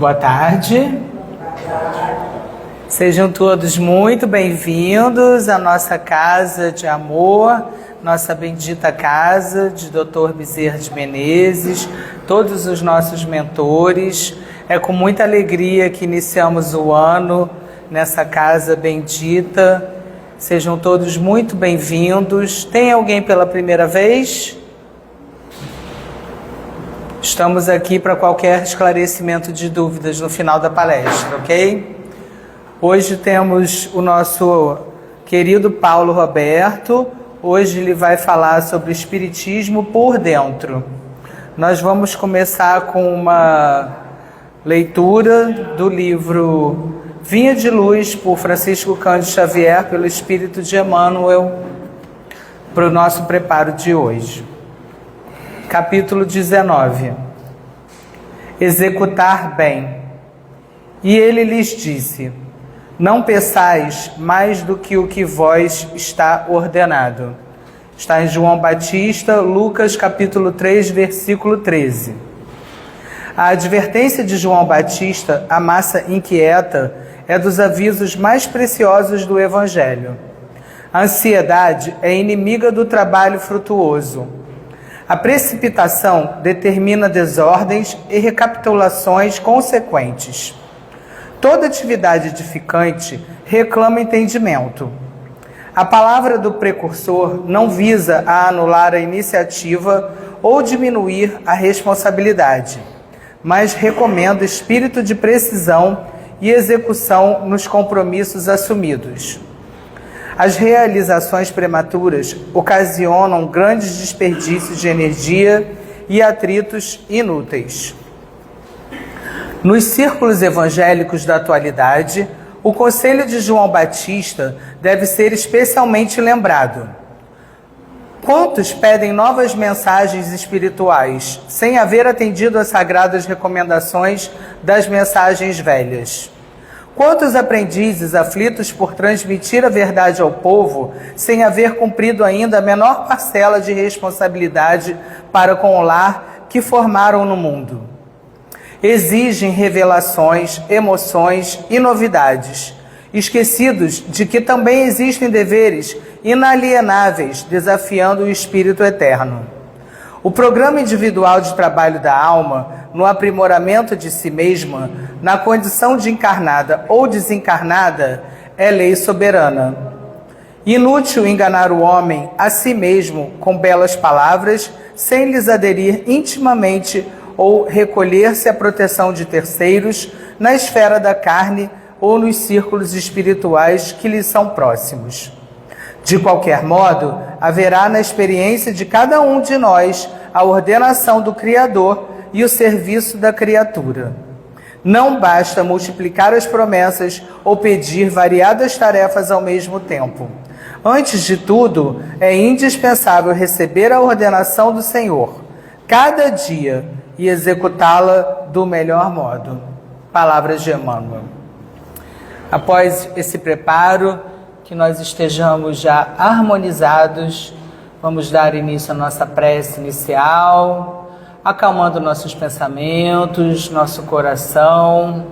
Boa tarde. Sejam todos muito bem-vindos à nossa casa de amor, nossa bendita casa de Dr. Bezerra de Menezes, todos os nossos mentores. É com muita alegria que iniciamos o ano nessa casa bendita. Sejam todos muito bem-vindos. Tem alguém pela primeira vez? Estamos aqui para qualquer esclarecimento de dúvidas no final da palestra, ok? Hoje temos o nosso querido Paulo Roberto. Hoje ele vai falar sobre o Espiritismo por dentro. Nós vamos começar com uma leitura do livro Vinha de Luz, por Francisco Cândido Xavier, pelo Espírito de Emmanuel, para o nosso preparo de hoje. Capítulo 19. Executar bem. E ele lhes disse: não peçais mais do que o que vós está ordenado. Está em João Batista, Lucas capítulo 3, versículo 13. A advertência de João Batista, a massa inquieta, é dos avisos mais preciosos do Evangelho. A ansiedade é inimiga do trabalho frutuoso. A precipitação determina desordens e recapitulações consequentes. Toda atividade edificante reclama entendimento. A palavra do precursor não visa a anular a iniciativa ou diminuir a responsabilidade, mas recomenda espírito de precisão e execução nos compromissos assumidos. As realizações prematuras ocasionam grandes desperdícios de energia e atritos inúteis. Nos círculos evangélicos da atualidade, o conselho de João Batista deve ser especialmente lembrado. Quantos pedem novas mensagens espirituais, sem haver atendido às sagradas recomendações das mensagens velhas? Quantos aprendizes aflitos por transmitir a verdade ao povo, sem haver cumprido ainda a menor parcela de responsabilidade para com o lar que formaram no mundo? Exigem revelações, emoções e novidades, esquecidos de que também existem deveres inalienáveis desafiando o espírito eterno. O programa individual de trabalho da alma, no aprimoramento de si mesma, na condição de encarnada ou desencarnada, é lei soberana. Inútil enganar o homem a si mesmo com belas palavras, sem lhes aderir intimamente ou recolher-se à proteção de terceiros na esfera da carne ou nos círculos espirituais que lhes são próximos. De qualquer modo, haverá na experiência de cada um de nós a ordenação do Criador e o serviço da criatura. Não basta multiplicar as promessas ou pedir variadas tarefas ao mesmo tempo. Antes de tudo, é indispensável receber a ordenação do Senhor, cada dia, e executá-la do melhor modo. Palavras de Emmanuel. Após esse preparo, que nós estejamos já harmonizados, vamos dar início à nossa prece inicial, acalmando nossos pensamentos, nosso coração,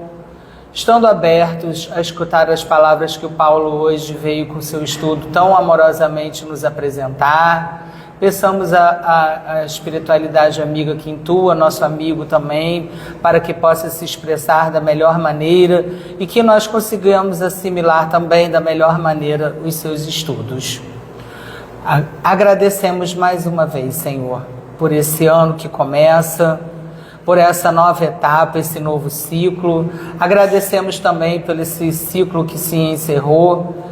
estando abertos a escutar as palavras que o Paulo hoje veio com seu estudo tão amorosamente nos apresentar. Peçamos a espiritualidade amiga que intua, nosso amigo também, para que possa se expressar da melhor maneira e que nós consigamos assimilar também da melhor maneira os seus estudos. Agradecemos mais uma vez, Senhor, por esse ano que começa, por essa nova etapa, esse novo ciclo. Agradecemos também por esse ciclo que se encerrou.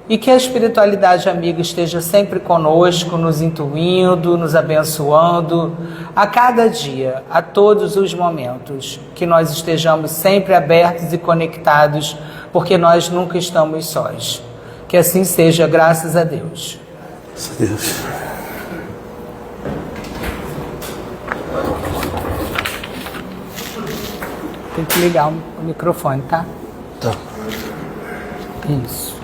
E que a espiritualidade amiga esteja sempre conosco, nos intuindo, nos abençoando, a cada dia, a todos os momentos. Que nós estejamos sempre abertos e conectados, porque nós nunca estamos sós. Que assim seja, graças a Deus. Graças a Deus. Tem que ligar o microfone, tá? Tá. Isso.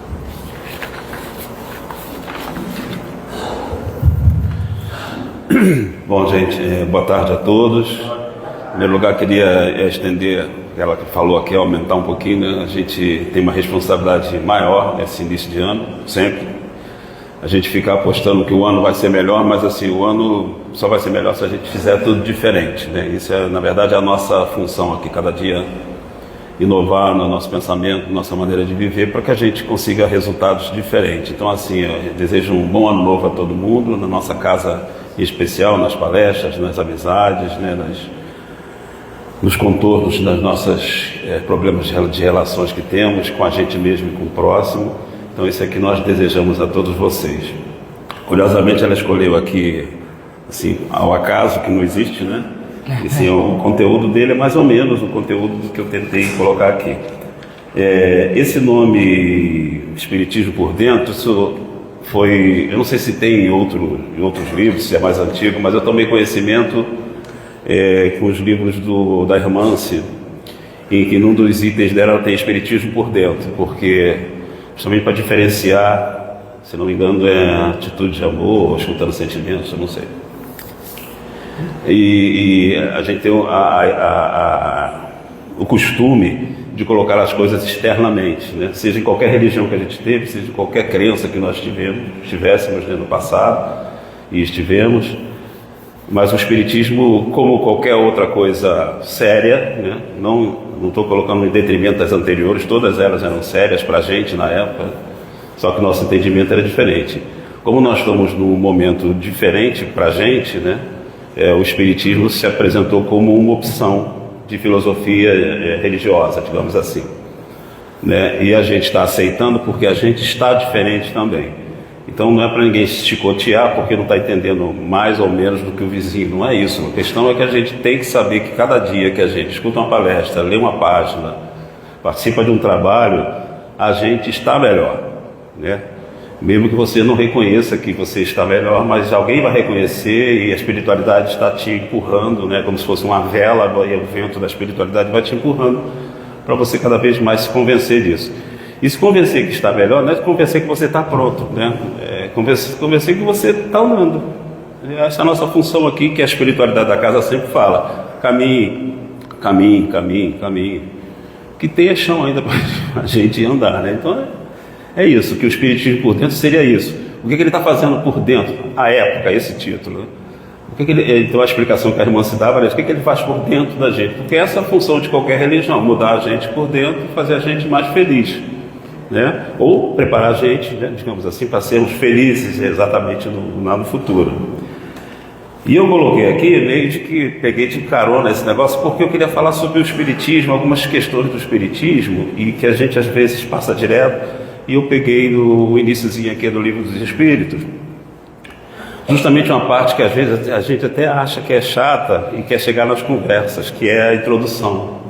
Bom, gente, boa tarde a todos. Em primeiro lugar, queria estender ela que falou aqui, aumentar um pouquinho, né? A gente tem uma responsabilidade maior nesse início de ano, sempre. A gente fica apostando que o ano vai ser melhor, mas assim, o ano só vai ser melhor se a gente fizer tudo diferente, né? Isso é, na verdade, a nossa função aqui, cada dia inovar no nosso pensamento, nossa maneira de viver, para que a gente consiga resultados diferentes. Então, assim, eu desejo um bom ano novo a todo mundo, na nossa casa em especial, nas palestras, nas amizades, né, nos contornos das nossas problemas de relações que temos com a gente mesmo e com o próximo. Então, isso é que nós desejamos a todos vocês. Curiosamente, ela escolheu aqui, assim, ao acaso, que não existe, né? E, assim, o conteúdo dele é mais ou menos o conteúdo do que eu tentei colocar aqui. Esse nome, Espiritismo por Dentro, isso foi, eu não sei se tem em outros livros, se é mais antigo, mas eu tomei conhecimento com os livros da Hermance, em que num dos itens dela tem Espiritismo por Dentro, porque justamente para diferenciar, se não me engano, é atitude de amor, ou escutando sentimentos, eu não sei. E a gente tem o costume de colocar as coisas externamente, né? Seja em qualquer religião que a gente teve, seja em qualquer crença que nós tivéssemos, né, no passado e estivemos, mas o Espiritismo, como qualquer outra coisa séria, né? Não estou colocando em detrimento das anteriores, todas elas eram sérias para a gente na época, só que o nosso entendimento era diferente. Como nós estamos num momento diferente para a gente, né? O Espiritismo se apresentou como uma opção de filosofia religiosa, digamos assim, né? E a gente está aceitando porque a gente está diferente também. Então não é para ninguém se chicotear porque não está entendendo mais ou menos do que o vizinho, não é isso. A questão é que a gente tem que saber que cada dia que a gente escuta uma palestra, lê uma página, participa de um trabalho, a gente está melhor, né? Mesmo que você não reconheça que você está melhor, mas alguém vai reconhecer e a espiritualidade está te empurrando, né? Como se fosse uma vela, e o vento da espiritualidade vai te empurrando para você cada vez mais se convencer disso. E se convencer que está melhor, não é convencer que você está pronto, né? Convencer que você está andando. Essa é a nossa função aqui, que a espiritualidade da casa sempre fala: caminhe, caminhe, caminhe, caminhe. Que tenha chão ainda para a gente andar, né? Então é isso, que o Espiritismo por Dentro seria isso. O que ele está fazendo por dentro? A época, esse título. Então a explicação que a irmã se dava era: o que ele faz por dentro da gente? Porque essa é a função de qualquer religião, mudar a gente por dentro e fazer a gente mais feliz, né? Ou preparar a gente, né, digamos assim, para sermos felizes exatamente no futuro. E eu coloquei aqui, meio de que peguei de carona esse negócio, porque eu queria falar sobre o Espiritismo, algumas questões do Espiritismo, e que a gente às vezes passa direto. E eu peguei no iniciozinho aqui do Livro dos Espíritos, justamente uma parte que às vezes a gente até acha que é chata e quer chegar nas conversas, que é a introdução.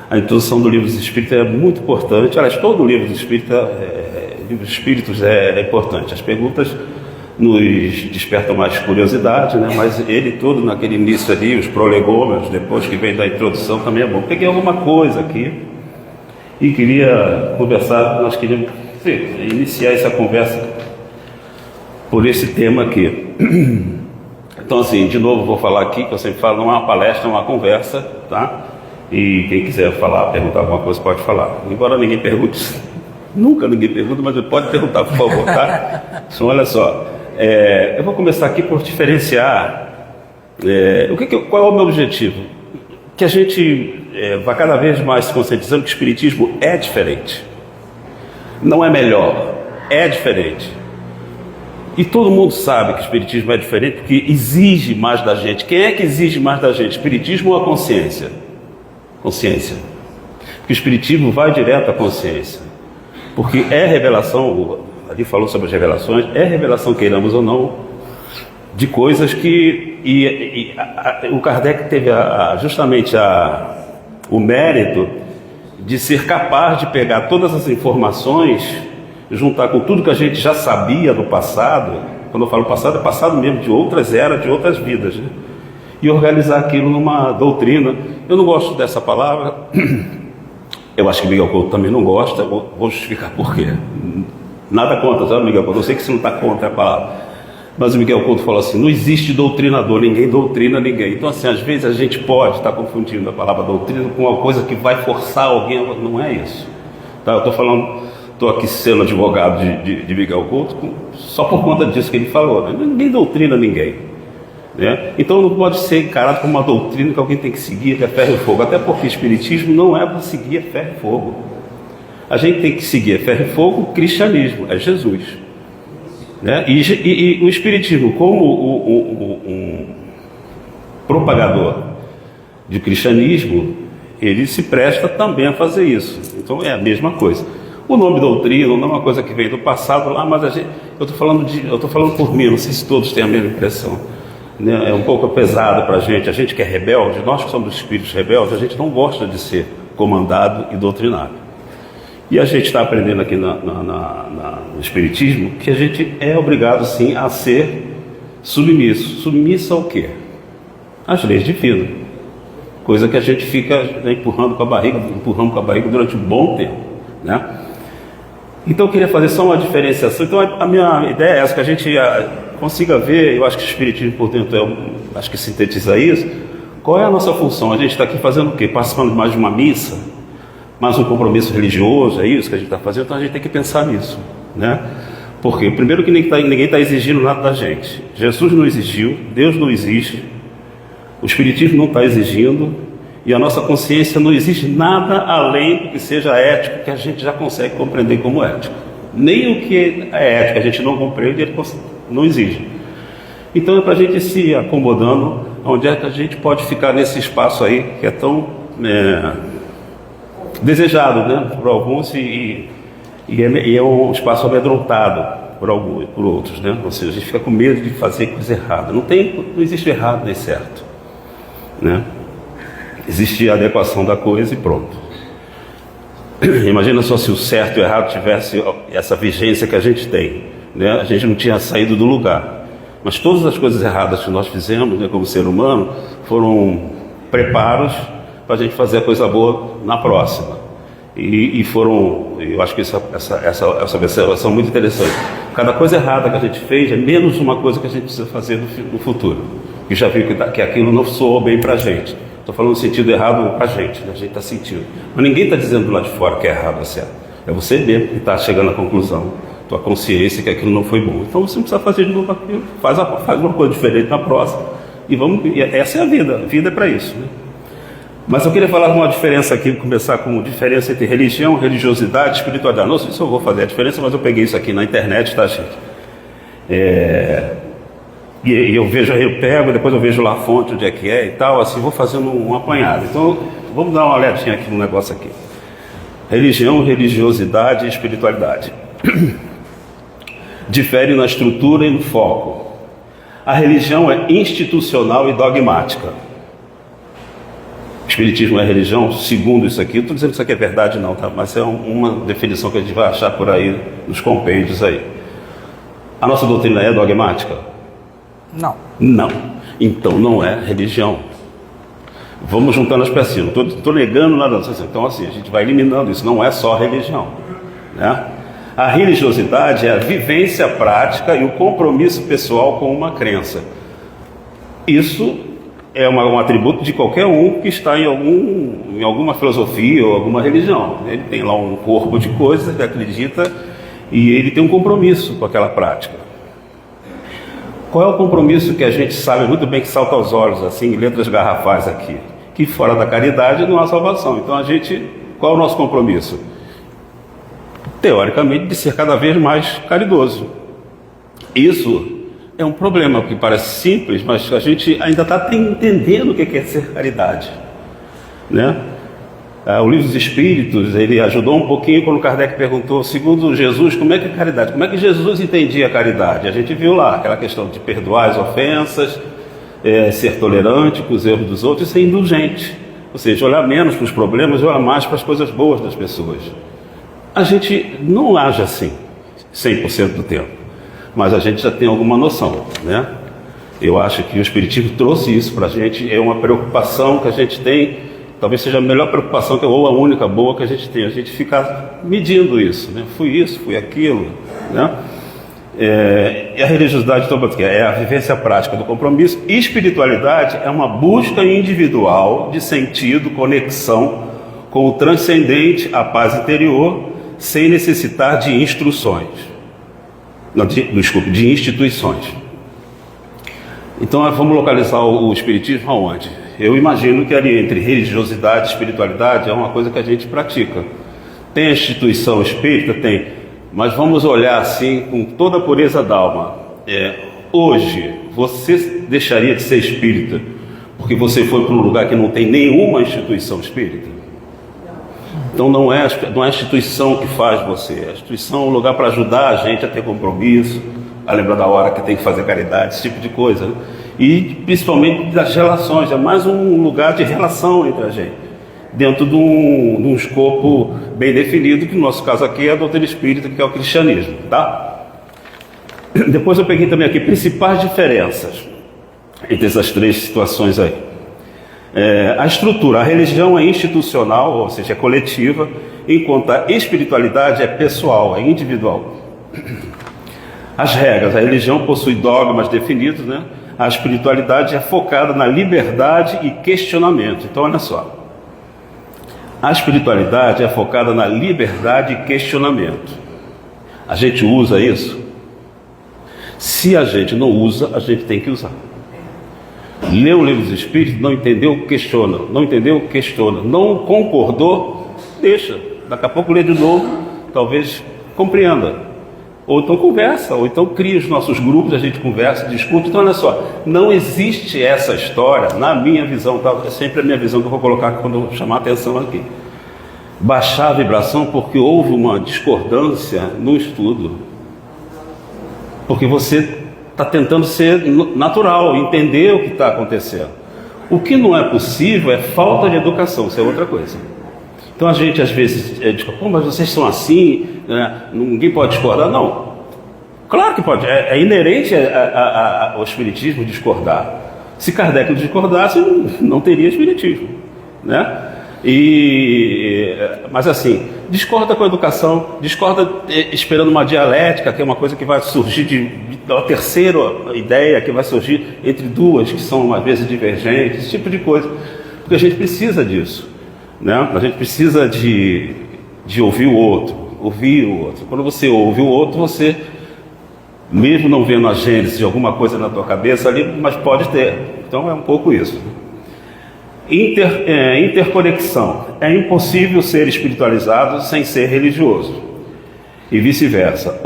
A introdução do Livro dos Espíritos é muito importante. Aliás, todo o Livro dos Espíritos é importante. As perguntas nos despertam mais curiosidade, né? Mas ele todo naquele início ali, os prolegômenos, depois que vem da introdução, também é bom. Peguei alguma coisa aqui e queria conversar, nós queríamos iniciar essa conversa por esse tema aqui. Então, assim, de novo vou falar aqui, que eu sempre falo, não é uma palestra, é uma conversa, tá? E quem quiser falar, perguntar alguma coisa, pode falar. Embora ninguém pergunte, nunca ninguém pergunta, mas pode perguntar, por favor, tá? Então, olha só, eu vou começar aqui por diferenciar qual é o meu objetivo. Que a gente vai cada vez mais se conscientizando que o Espiritismo é diferente. Não é melhor, é diferente. E todo mundo sabe que o Espiritismo é diferente porque exige mais da gente. Quem é que exige mais da gente? Espiritismo ou a consciência? Consciência. Porque o Espiritismo vai direto à consciência. Porque é revelação, ali falou sobre as revelações, é revelação, queiramos ou não, de coisas que... o Kardec teve justamente o mérito de ser capaz de pegar todas as informações, juntar com tudo que a gente já sabia do passado. Quando eu falo passado, é passado mesmo, de outras eras, de outras vidas, né? E organizar aquilo numa doutrina. Eu não gosto dessa palavra, eu acho que Miguel Couto também não gosta, vou justificar por quê. Nada contra, sabe, Miguel Couto? Eu sei que você não está contra a palavra, Mas o Miguel Couto falou assim, não existe doutrinador, ninguém doutrina ninguém. Então assim, às vezes a gente pode estar confundindo a palavra doutrina com uma coisa que vai forçar alguém, não é isso. Tá? Eu estou aqui sendo advogado de Miguel Couto só por conta disso que ele falou, né? Ninguém doutrina ninguém, né? Então não pode ser encarado como uma doutrina que alguém tem que seguir, que é ferro e fogo, até porque espiritismo não é para seguir ferro e fogo. A gente tem que seguir ferro e fogo, o cristianismo, é Jesus, né? E o espiritismo, como um propagador de cristianismo, ele se presta também a fazer isso. Então é a mesma coisa. O nome doutrina não é uma coisa que vem do passado lá, mas eu estou falando por mim, não sei se todos têm a mesma impressão, né? É um pouco pesado para a gente que é rebelde, nós que somos espíritos rebeldes, a gente não gosta de ser comandado e doutrinado. E a gente está aprendendo aqui no espiritismo que a gente é obrigado sim a ser submisso. Submisso ao quê? Às leis divinas. Coisa que a gente fica empurrando com a barriga durante um bom tempo, né? Então eu queria fazer só uma diferenciação. Então a minha ideia é essa, que a gente consiga ver, eu acho que o espiritismo por dentro acho que sintetiza isso. Qual é a nossa função? A gente está aqui fazendo o quê? Participando de mais de uma missa, mais um compromisso religioso, é isso que a gente está fazendo. Então a gente tem que pensar nisso, né? Porque primeiro que ninguém está exigindo nada da gente. Jesus não exigiu, Deus não exige, o espiritismo não está exigindo, e a nossa consciência não exige nada além do que seja ético, que a gente já consegue compreender como ético. Nem o que é ético a gente não compreende, ele não exige. Então é para a gente se acomodando, onde é que a gente pode ficar nesse espaço aí, que é tão desejado, né, por alguns, e é um espaço amedrontado por alguns, por outros, né? Ou seja, a gente fica com medo de fazer coisa errada. Não existe errado nem certo, né? Existe a adequação da coisa e pronto. Imagina só se o certo e o errado tivesse essa vigência que a gente tem, né? A gente não tinha saído do lugar. Mas todas as coisas erradas que nós fizemos, né, como ser humano, foram preparos para a gente fazer a coisa boa na próxima. E foram, eu acho que essa observação é muito interessante. Cada coisa errada que a gente fez é menos uma coisa que a gente precisa fazer no futuro. E já viu que aquilo não soou bem para a gente. Estou falando no sentido errado para a gente, né? A gente está sentindo. Mas ninguém está dizendo do lado de fora que é errado ou certo. É você mesmo que está chegando à conclusão, tua consciência que aquilo não foi bom. Então você não precisa fazer de novo aquilo, faz uma coisa diferente na próxima. E essa é a vida é para isso, né? Mas eu queria falar de uma diferença aqui, começar com diferença entre religião, religiosidade e espiritualidade. Não sei se eu vou fazer a diferença, mas eu peguei isso aqui na internet, tá, gente? E eu pego, depois eu vejo lá a fonte, onde é que é e tal, assim, vou fazendo um apanhado. Então, vamos dar uma olhadinha aqui no negócio aqui. Religião, religiosidade e espiritualidade. Difere na estrutura e no foco. A religião é institucional e dogmática. O espiritismo é religião, segundo isso aqui. Não estou dizendo que isso aqui é verdade não, tá? Mas é uma definição que a gente vai achar por aí, nos compêndios aí. A nossa doutrina é dogmática? Não. Não. Então não é religião. Vamos juntando as pecinhas. Não estou negando nada. Então assim, a gente vai eliminando isso. Não é só religião, né? A religiosidade é a vivência prática e o compromisso pessoal com uma crença. Isso é um atributo de qualquer um que está em alguma filosofia ou alguma religião. Ele tem lá um corpo de coisas, ele acredita e ele tem um compromisso com aquela prática. Qual é o compromisso que a gente sabe muito bem que salta aos olhos, assim, em letras garrafais aqui? Que fora da caridade não há salvação. Então qual é o nosso compromisso? Teoricamente, de ser cada vez mais caridoso. Isso é um problema, porque parece simples, mas a gente ainda está entendendo o que é ser caridade, né? O Livro dos Espíritos, ele ajudou um pouquinho quando Kardec perguntou, segundo Jesus, como é que é caridade? Como é que Jesus entendia a caridade? A gente viu lá aquela questão de perdoar as ofensas, ser tolerante com os erros dos outros e ser indulgente. Ou seja, olhar menos para os problemas e olhar mais para as coisas boas das pessoas. A gente não age assim 100% do tempo, mas a gente já tem alguma noção, né? Eu acho que o Espiritismo trouxe isso para a gente, é uma preocupação que a gente tem, talvez seja a melhor preocupação, ou a única boa que a gente tem, a gente ficar medindo isso, né? Fui isso, fui aquilo, né? E a religiosidade então, é a vivência prática do compromisso. E espiritualidade é uma busca individual de sentido, conexão com o transcendente, a paz interior, sem necessitar de instruções. Não, de instituições. Então vamos localizar o espiritismo aonde? Eu imagino que ali entre religiosidade e espiritualidade é uma coisa que a gente pratica. Tem a instituição espírita? Tem. Mas vamos olhar assim com toda a pureza da alma. Hoje, você deixaria de ser espírita porque você foi para um lugar que não tem nenhuma instituição espírita? Então não é a instituição que faz você. A instituição é um lugar para ajudar a gente a ter compromisso, a lembrar da hora que tem que fazer caridade, esse tipo de coisa, né? E principalmente das relações. É mais um lugar de relação entre a gente, dentro de um escopo bem definido, que no nosso caso aqui é a doutrina espírita, que é o cristianismo, tá? Depois eu peguei também aqui principais diferenças entre essas três situações aí. A estrutura, a religião é institucional, ou seja, é coletiva, enquanto a espiritualidade é pessoal, é individual. As regras, a religião possui dogmas definidos, né? A espiritualidade é focada na liberdade e questionamento. Então olha só, a espiritualidade é focada na liberdade e questionamento. A gente usa isso? Se a gente não usa, a gente tem que usar. Leu o livro dos Espíritos, não entendeu, questiona. Não entendeu, questiona. Não concordou, deixa. Daqui a pouco lê de novo, talvez compreenda. Ou então conversa, ou então cria os nossos grupos, a gente conversa, discute. Então olha só, não existe essa história, na minha visão, tá? É sempre a minha visão que eu vou colocar quando eu chamar a atenção aqui. Baixar a vibração porque houve uma discordância no estudo. Porque você está tentando ser natural, entender o que está acontecendo. O que não é possível é falta de educação, isso é outra coisa. Então a gente às vezes diz, pô, mas vocês são assim, né? Ninguém pode discordar. Não, claro que pode, é inerente ao espiritismo discordar. Se Kardec não discordasse, não teria espiritismo, né? Mas assim, discorda com a educação, discorda esperando uma dialética, que é uma coisa que vai surgir uma terceira ideia que vai surgir entre duas que são às vezes divergentes, esse tipo de coisa, porque a gente precisa disso, né? A gente precisa de ouvir o outro. Quando você ouve o outro, você, mesmo não vendo a gênese de alguma coisa na tua cabeça ali, mas pode ter. Então é um pouco isso. Interconexão. É impossível ser espiritualizado sem ser religioso. E vice-versa.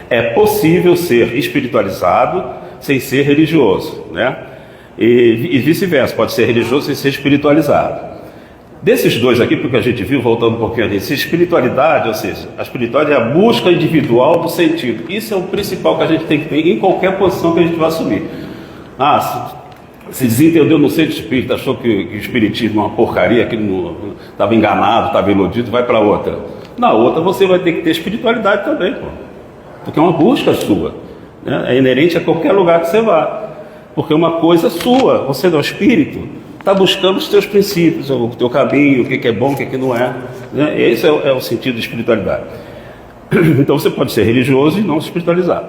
É possível ser espiritualizado sem ser religioso, né? E vice-versa. Pode ser religioso sem ser espiritualizado. Desses dois aqui, porque a gente viu, voltando um pouquinho ali, se espiritualidade, ou seja, a espiritualidade é a busca individual do sentido. Isso é o principal que a gente tem que ter em qualquer posição que a gente vai assumir. Se desentendeu no centro espírita, achou que o espiritismo é uma porcaria, que estava enganado, estava iludido, vai para outra. Na outra você vai ter que ter espiritualidade também, pô. Porque é uma busca sua, né? É inerente a qualquer lugar que você vá. Porque é uma coisa sua, você é o espírito, está buscando os teus princípios, o teu caminho, o que é bom, o que não é, né? Esse é o sentido de espiritualidade. Então você pode ser religioso e não se espiritualizar.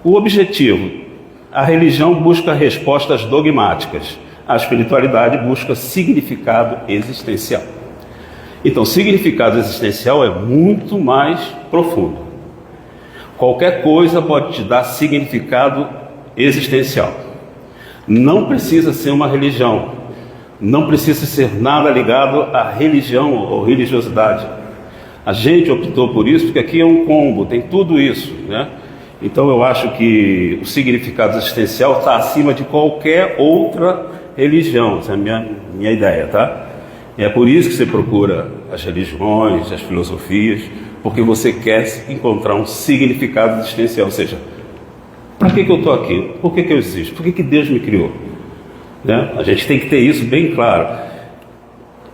O objetivo: a religião busca respostas dogmáticas, a espiritualidade busca significado existencial. Então, significado existencial é muito mais profundo. Qualquer coisa pode te dar significado existencial. Não precisa ser uma religião, não precisa ser nada ligado à religião ou religiosidade. A gente optou por isso porque aqui é um combo, tem tudo isso, né? Então eu acho que o significado existencial está acima de qualquer outra religião. Essa é a minha ideia, tá? É por isso que você procura as religiões, as filosofias, porque você quer encontrar um significado existencial. Ou seja, para que eu estou aqui? Por que eu existo? Por que Deus me criou? Né? A gente tem que ter isso bem claro.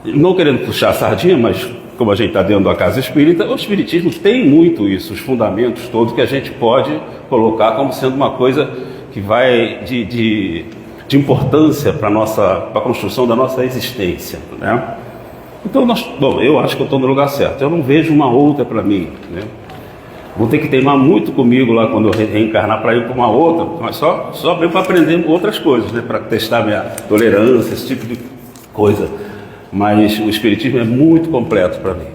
Não querendo puxar a sardinha, mas como a gente está dentro da casa espírita, o espiritismo tem muito isso, os fundamentos todos que a gente pode colocar como sendo uma coisa que vai de importância para a construção da nossa existência, né? Então, eu acho que eu estou no lugar certo. Eu não vejo uma outra para mim, né? Vou ter que teimar muito comigo lá quando eu reencarnar para ir para uma outra, mas só para aprender outras coisas, né? Para testar minha tolerância, esse tipo de coisa. Mas o Espiritismo é muito completo para mim.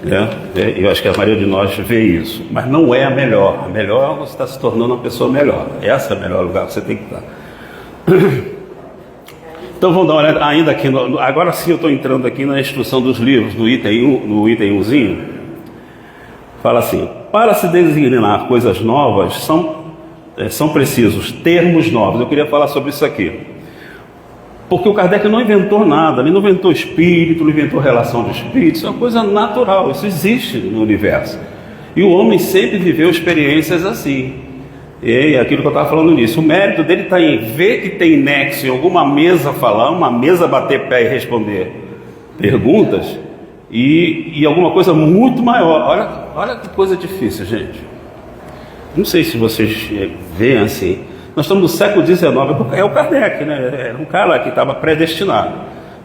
Né? Eu acho que a maioria de nós vê isso, mas não é a melhor. A melhor você está se tornando uma pessoa melhor. Essa é o melhor lugar que você tem que estar. Então vamos dar uma olhada ainda aqui. Agora sim eu estou entrando aqui na instrução dos livros, no item 1zinho. Fala assim: para se designar coisas novas, são precisos termos novos. Eu queria falar sobre isso aqui. Porque o Kardec não inventou nada, ele não inventou espírito, não inventou relação de espíritos, isso é uma coisa natural, isso existe no universo. E o homem sempre viveu experiências assim. E aquilo que eu estava falando nisso, o mérito dele está em ver que tem nexo em alguma mesa falar, uma mesa bater pé e responder perguntas, e alguma coisa muito maior. Olha que coisa difícil, gente. Não sei se vocês veem assim. Nós estamos no século XIX, é o Kardec, né? Era um cara que estava predestinado.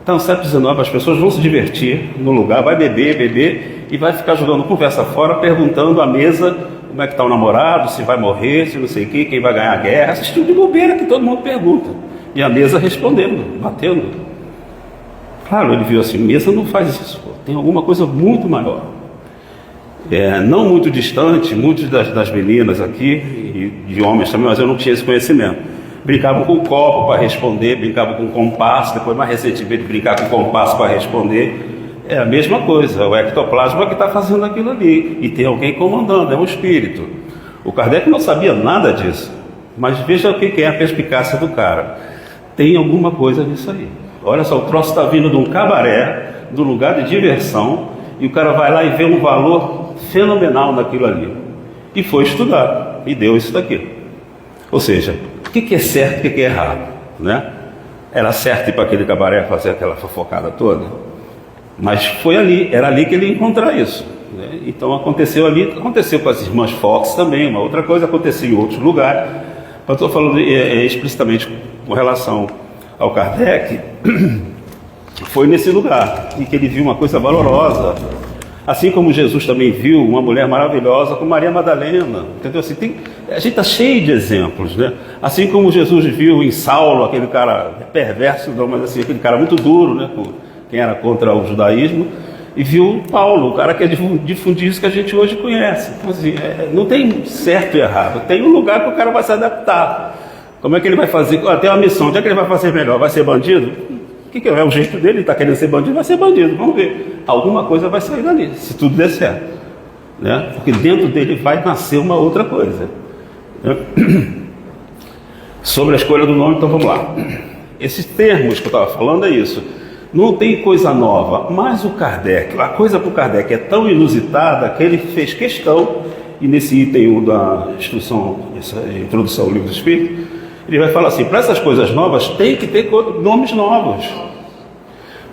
Então, no século XIX, as pessoas vão se divertir no lugar, vai beber, e vai ficar jogando conversa fora, perguntando à mesa como é que está o namorado, se vai morrer, se não sei o que, quem vai ganhar a guerra. Esse tipo de bobeira que todo mundo pergunta. E a mesa respondendo, batendo. Claro, ele viu assim, mesa não faz isso, pô. Tem alguma coisa muito maior. Não muito distante, muitas das meninas aqui, e de homens também, mas eu não tinha esse conhecimento. Brincavam com o copo para responder, brincavam com o compasso, depois mais recentemente brincar com o compasso para responder. É a mesma coisa, o ectoplasma que está fazendo aquilo ali, e tem alguém comandando, é um espírito. O Kardec não sabia nada disso, mas veja o que é a perspicácia do cara. Tem alguma coisa nisso aí. Olha só, o troço está vindo de um cabaré, de um lugar de diversão, e o cara vai lá e vê um valor fenomenal naquilo ali. E foi estudar, e deu isso daqui. Ou seja, o que é certo e o que é errado, né? Era certo ir para aquele cabaré fazer aquela fofocada toda? Mas foi ali, era ali que ele ia encontrar isso, né? Então aconteceu ali, aconteceu com as irmãs Fox também, uma outra coisa aconteceu em outros lugares. Eu estou falando explicitamente com relação ao Kardec, foi nesse lugar, em que ele viu uma coisa valorosa, assim como Jesus também viu uma mulher maravilhosa como Maria Madalena, entendeu? Assim, a gente está cheio de exemplos, né? Assim como Jesus viu em Saulo, aquele cara perverso, não, mas assim, aquele cara muito duro, né? Quem era contra o judaísmo, e viu Paulo, o cara que difundir isso que a gente hoje conhece. Então, assim, não tem certo e errado, tem um lugar que o cara vai se adaptar. Como é que ele vai fazer? Tem uma missão, onde é que ele vai fazer melhor? Vai ser bandido? O que é o jeito dele? Ele está querendo ser bandido, vai ser bandido, vamos ver. Alguma coisa vai sair dali, se tudo der certo, né? Porque dentro dele vai nascer uma outra coisa, né? Sobre a escolha do nome, então vamos lá. Esses termos que eu estava falando é isso. Não tem coisa nova, mas o Kardec, a coisa para o Kardec é tão inusitada que ele fez questão, e nesse item 1 da instrução, essa introdução ao Livro do Espírito, ele vai falar assim: para essas coisas novas tem que ter nomes novos,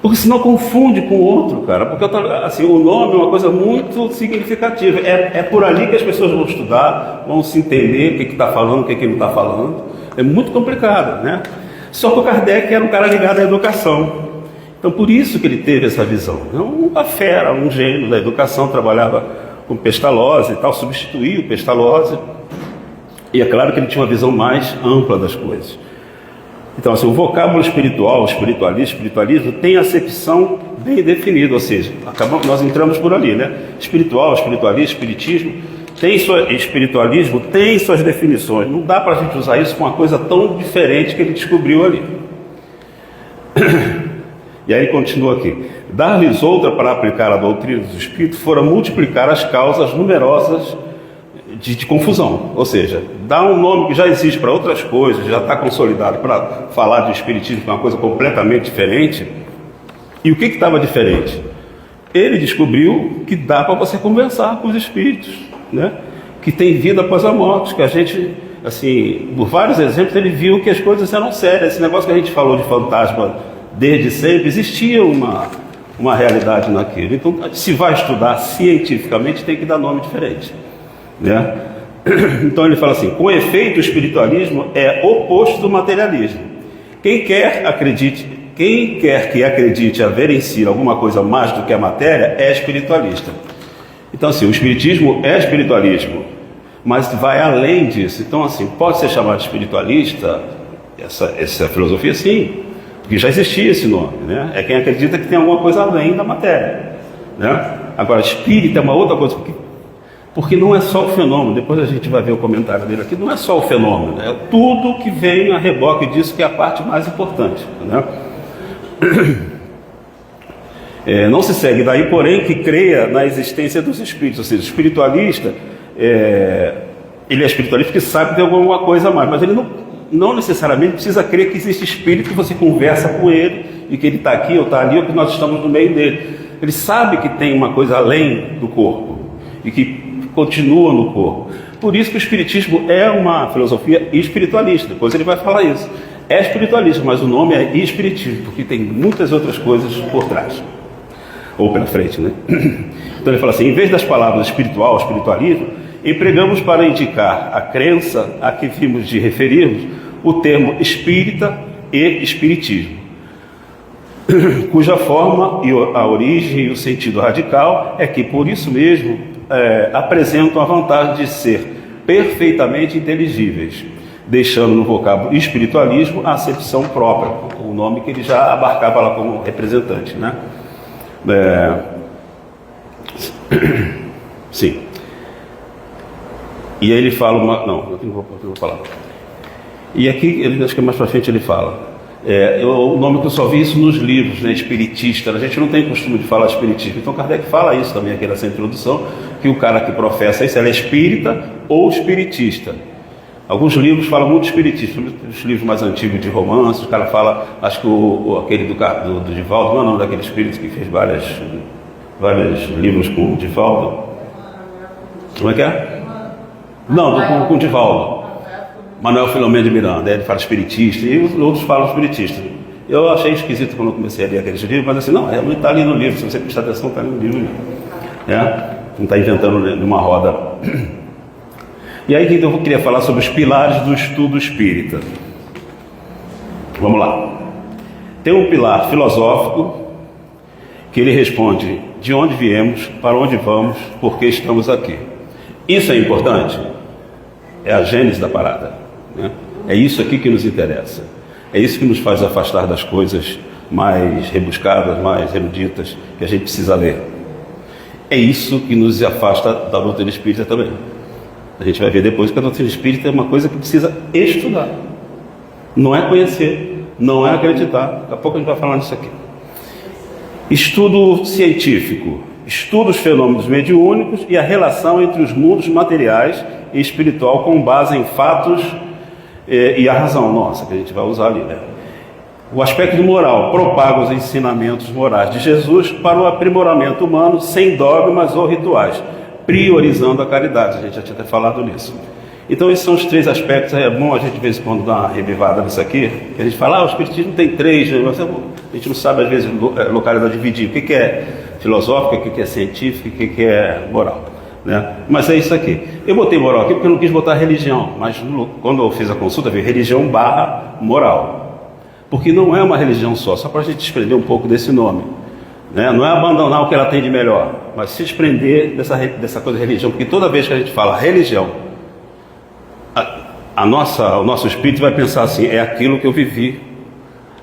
porque senão confunde com o outro, cara. Porque assim, o nome é uma coisa muito significativa, é por ali que as pessoas vão estudar, vão se entender o que está falando, o que não está falando. É muito complicado, né? Só que o Kardec era um cara ligado à educação. Então, por isso que ele teve essa visão. Uma fera, um gênio da educação, trabalhava com Pestalozzi e tal, substituía o Pestalozzi. E é claro que ele tinha uma visão mais ampla das coisas. Então, assim, o vocábulo espiritual, espiritualismo, tem acepção bem definida, ou seja, nós entramos por ali, né? Espiritual, espiritualismo, espiritismo, espiritualismo tem suas definições. Não dá para a gente usar isso com uma coisa tão diferente que ele descobriu ali. E aí ele continua aqui: dar-lhes outra para aplicar a doutrina dos espíritos fora multiplicar as causas numerosas de confusão. Ou seja, dar um nome que já existe para outras coisas, já está consolidado para falar de espiritismo, que é uma coisa completamente diferente. E o que estava diferente? Ele descobriu que dá para você conversar com os espíritos, né? Que tem vida após a morte, que a gente, assim, por vários exemplos, ele viu que as coisas eram sérias. Esse negócio que a gente falou de fantasma desde sempre, existia uma realidade naquilo. Então, se vai estudar cientificamente, tem que dar nome diferente, né? Então ele fala assim: com efeito, o espiritualismo é oposto do materialismo. Quem quer acredite quem quer que acredite haver em si alguma coisa mais do que a matéria é espiritualista. Então, assim, o espiritismo é espiritualismo, mas vai além disso. Então, assim, pode ser chamado de espiritualista, essa filosofia, sim, porque já existia esse nome, né? É quem acredita que tem alguma coisa além da matéria, né? Agora, espírita é uma outra coisa, porque não é só o fenômeno. Depois a gente vai ver o comentário dele aqui. Não é só o fenômeno, é tudo que vem a reboque disso, que é a parte mais importante, né? Não se segue daí, porém, que creia na existência dos espíritos. Ou seja, o espiritualista, ele é espiritualista porque sabe que tem alguma coisa a mais, mas ele não necessariamente precisa crer que existe espírito, que você conversa com ele e que ele está aqui ou está ali, ou que nós estamos no meio dele. Ele sabe que tem uma coisa além do corpo e que continua no corpo. Por isso que o espiritismo é uma filosofia espiritualista. Depois ele vai falar isso. É espiritualista, mas o nome é espiritismo, porque tem muitas outras coisas por trás, ou pela frente, né? Então ele fala assim: em vez das palavras espiritual, espiritualismo, empregamos para indicar a crença a que vimos de referirmos o termo espírita e espiritismo, cuja forma e a origem e o sentido radical é que, por isso mesmo, apresentam a vantagem de ser perfeitamente inteligíveis, deixando no vocábulo espiritualismo a acepção própria, o nome que ele já abarcava lá como representante, né? Sim. E aí ele fala não vou falar. E aqui, acho que mais para frente ele fala, o nome que eu só vi isso nos livros, né, espiritista. A gente não tem costume de falar espiritismo. Então Kardec fala isso também aqui nessa introdução, que o cara que professa isso, ele é espírita ou espiritista. Alguns livros falam muito espiritismo, os livros mais antigos de romances, o cara fala, acho que aquele do Divaldo, não é o nome daquele espírito que fez vários livros com o Divaldo. Como é que é? Não, com o Divaldo. Manuel Filomeno de Miranda, ele fala espiritista, e os outros falam espiritista. Eu achei esquisito quando eu comecei a ler aqueles livros, mas assim, não, realmente está ali no livro, se você prestar atenção, está ali no livro. Não está inventando numa roda. E aí eu queria falar sobre os pilares do estudo espírita. Vamos lá. Tem um pilar filosófico, que ele responde de onde viemos, para onde vamos, por que estamos aqui. Isso é importante? É a gênese da parada, né? É isso aqui que nos interessa. É isso que nos faz afastar das coisas mais rebuscadas, mais eruditas, que a gente precisa ler. É isso que nos afasta da doutrina espírita também. A gente vai ver depois que a doutrina espírita é uma coisa que precisa estudar. Não é conhecer, não é acreditar. Daqui a pouco a gente vai falar nisso aqui. Estudo científico. Estuda os fenômenos mediúnicos e a relação entre os mundos materiais e espiritual com base em fatos e a razão nossa, que a gente vai usar ali, né? O aspecto moral propaga os ensinamentos morais de Jesus para o aprimoramento humano sem dogmas ou rituais, priorizando a caridade. A gente já tinha até falado nisso. Então esses são os três aspectos. É bom a gente de vez em quando dar uma revivada nisso aqui, que a gente fala, o espiritismo tem três, mas a gente não sabe às vezes localidade dividir, o que é filosófico, o que é científico, o que é moral, né? Mas é isso aqui. Eu botei moral aqui porque eu não quis botar religião, mas quando eu fiz a consulta, veio religião / moral, porque não é uma religião só para a gente desprender um pouco desse nome, né? Não é abandonar o que ela tem de melhor, mas se desprender dessa coisa de religião, porque toda vez que a gente fala religião, o nosso espírito vai pensar assim: é aquilo que eu vivi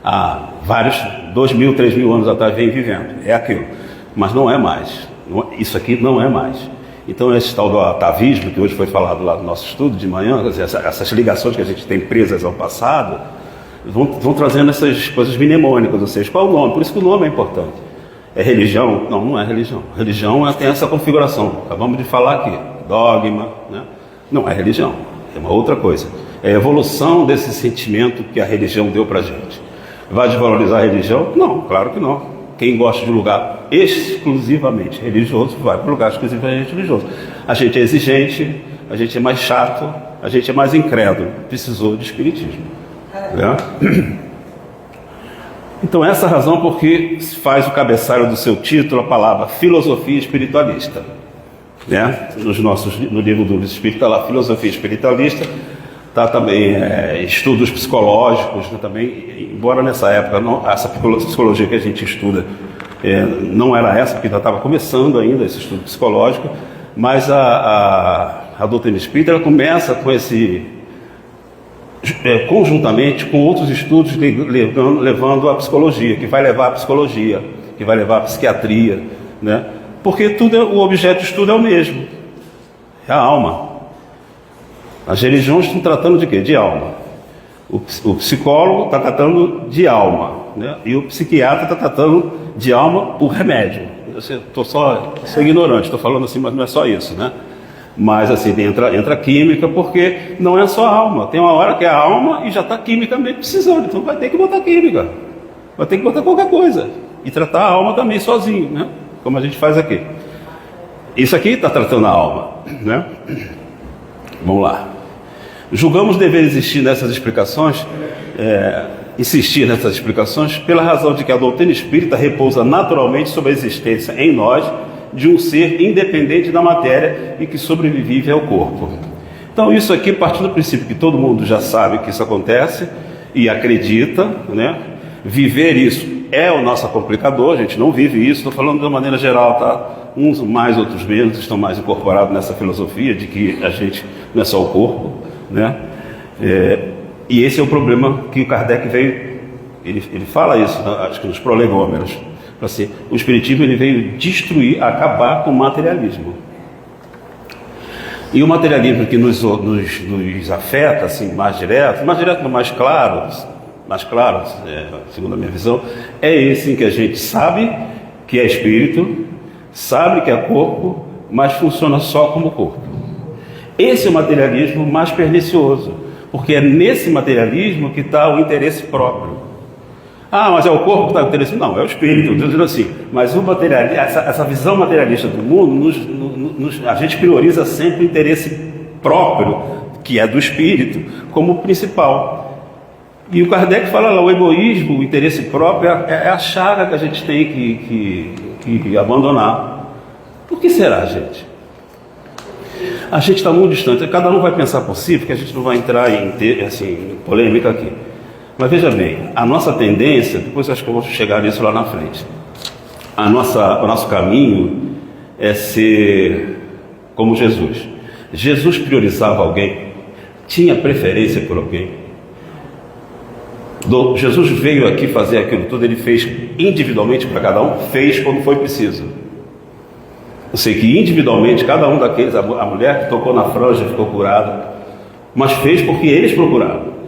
há vários 2.000, 3.000 anos atrás, vem vivendo, é aquilo. Mas não é mais, isso aqui não é mais. Então esse tal do atavismo, que hoje foi falado lá no nosso estudo de manhã, quer dizer, essas ligações que a gente tem presas ao passado, vão trazendo essas coisas mnemônicas, ou seja, qual é o nome? Por isso que o nome é importante. É religião? Não, não é religião. Religião tem essa configuração, acabamos de falar aqui, dogma, né? Não é religião, é uma outra coisa. É a evolução desse sentimento que a religião deu pra gente. Vai desvalorizar a religião? Não, claro que não. Quem gosta de um lugar exclusivamente religioso, vai para o lugar exclusivamente religioso. A gente é exigente, a gente é mais chato, a gente é mais incrédulo. Precisou de espiritismo, né? Então essa é a razão porque faz o cabeçalho do seu título a palavra filosofia espiritualista, né? No livro do Espírito está lá, filosofia espiritualista, tá também estudos psicológicos, né, também, embora nessa época essa psicologia que a gente estuda não era essa, porque ainda estava começando ainda esse estudo psicológico, mas a doutrina espírita ela começa com esse conjuntamente com outros estudos levando a psicologia, que vai levar a psicologia, que vai levar a psiquiatria, né? Porque o objeto de estudo é o mesmo, é a alma. As religiões estão tratando de quê? De alma. O psicólogo está tratando de alma, né? E o psiquiatra está tratando de alma por remédio. Eu sou ignorante, estou falando assim, mas não é só isso, né? Mas assim, entra química, porque não é só alma. Tem uma hora que é a alma e já está quimicamente precisando. Então vai ter que botar química. Vai ter que botar qualquer coisa. E tratar a alma também sozinho, né? Como a gente faz aqui. Isso aqui está tratando a alma, né? Vamos lá. Julgamos dever insistir nessas explicações pela razão de que a doutrina espírita repousa naturalmente sobre a existência em nós de um ser independente da matéria e que sobrevive ao corpo. Então isso aqui partindo do princípio que todo mundo já sabe que isso acontece e acredita, né? Viver isso é o nosso complicador, a gente não vive isso, estou falando de uma maneira geral, tá? Uns mais, outros menos, estão mais incorporados nessa filosofia de que a gente não é só o corpo, né? E esse é o problema que o Kardec veio, ele fala isso, acho que nos prolegômenos. Assim, o Espiritismo ele veio destruir, acabar com o materialismo. E o materialismo que nos afeta assim, mais direto, mais claro, segundo a minha visão, é esse em que a gente sabe que é espírito, sabe que é corpo, mas funciona só como corpo. Esse é o materialismo mais pernicioso, porque é nesse materialismo que está o interesse próprio. Ah, mas é o corpo que está interessado? Não, é o espírito, dizendo assim. Mas o essa visão materialista do mundo, a gente prioriza sempre o interesse próprio, que é do espírito, como principal. E o Kardec fala lá, o egoísmo, o interesse próprio, é a chaga que a gente tem que abandonar. Por que será, gente? A gente está muito distante, cada um vai pensar por si, porque a gente não vai entrar em polêmica aqui. Mas veja bem, a nossa tendência, depois acho que eu vou chegar nisso lá na frente, o nosso caminho é ser como Jesus. Jesus priorizava alguém, tinha preferência por alguém. Jesus veio aqui fazer aquilo tudo, ele fez individualmente para cada um, fez quando foi preciso. Eu sei que individualmente, cada um daqueles, a mulher que tocou na franja ficou curada, mas fez porque eles procuraram.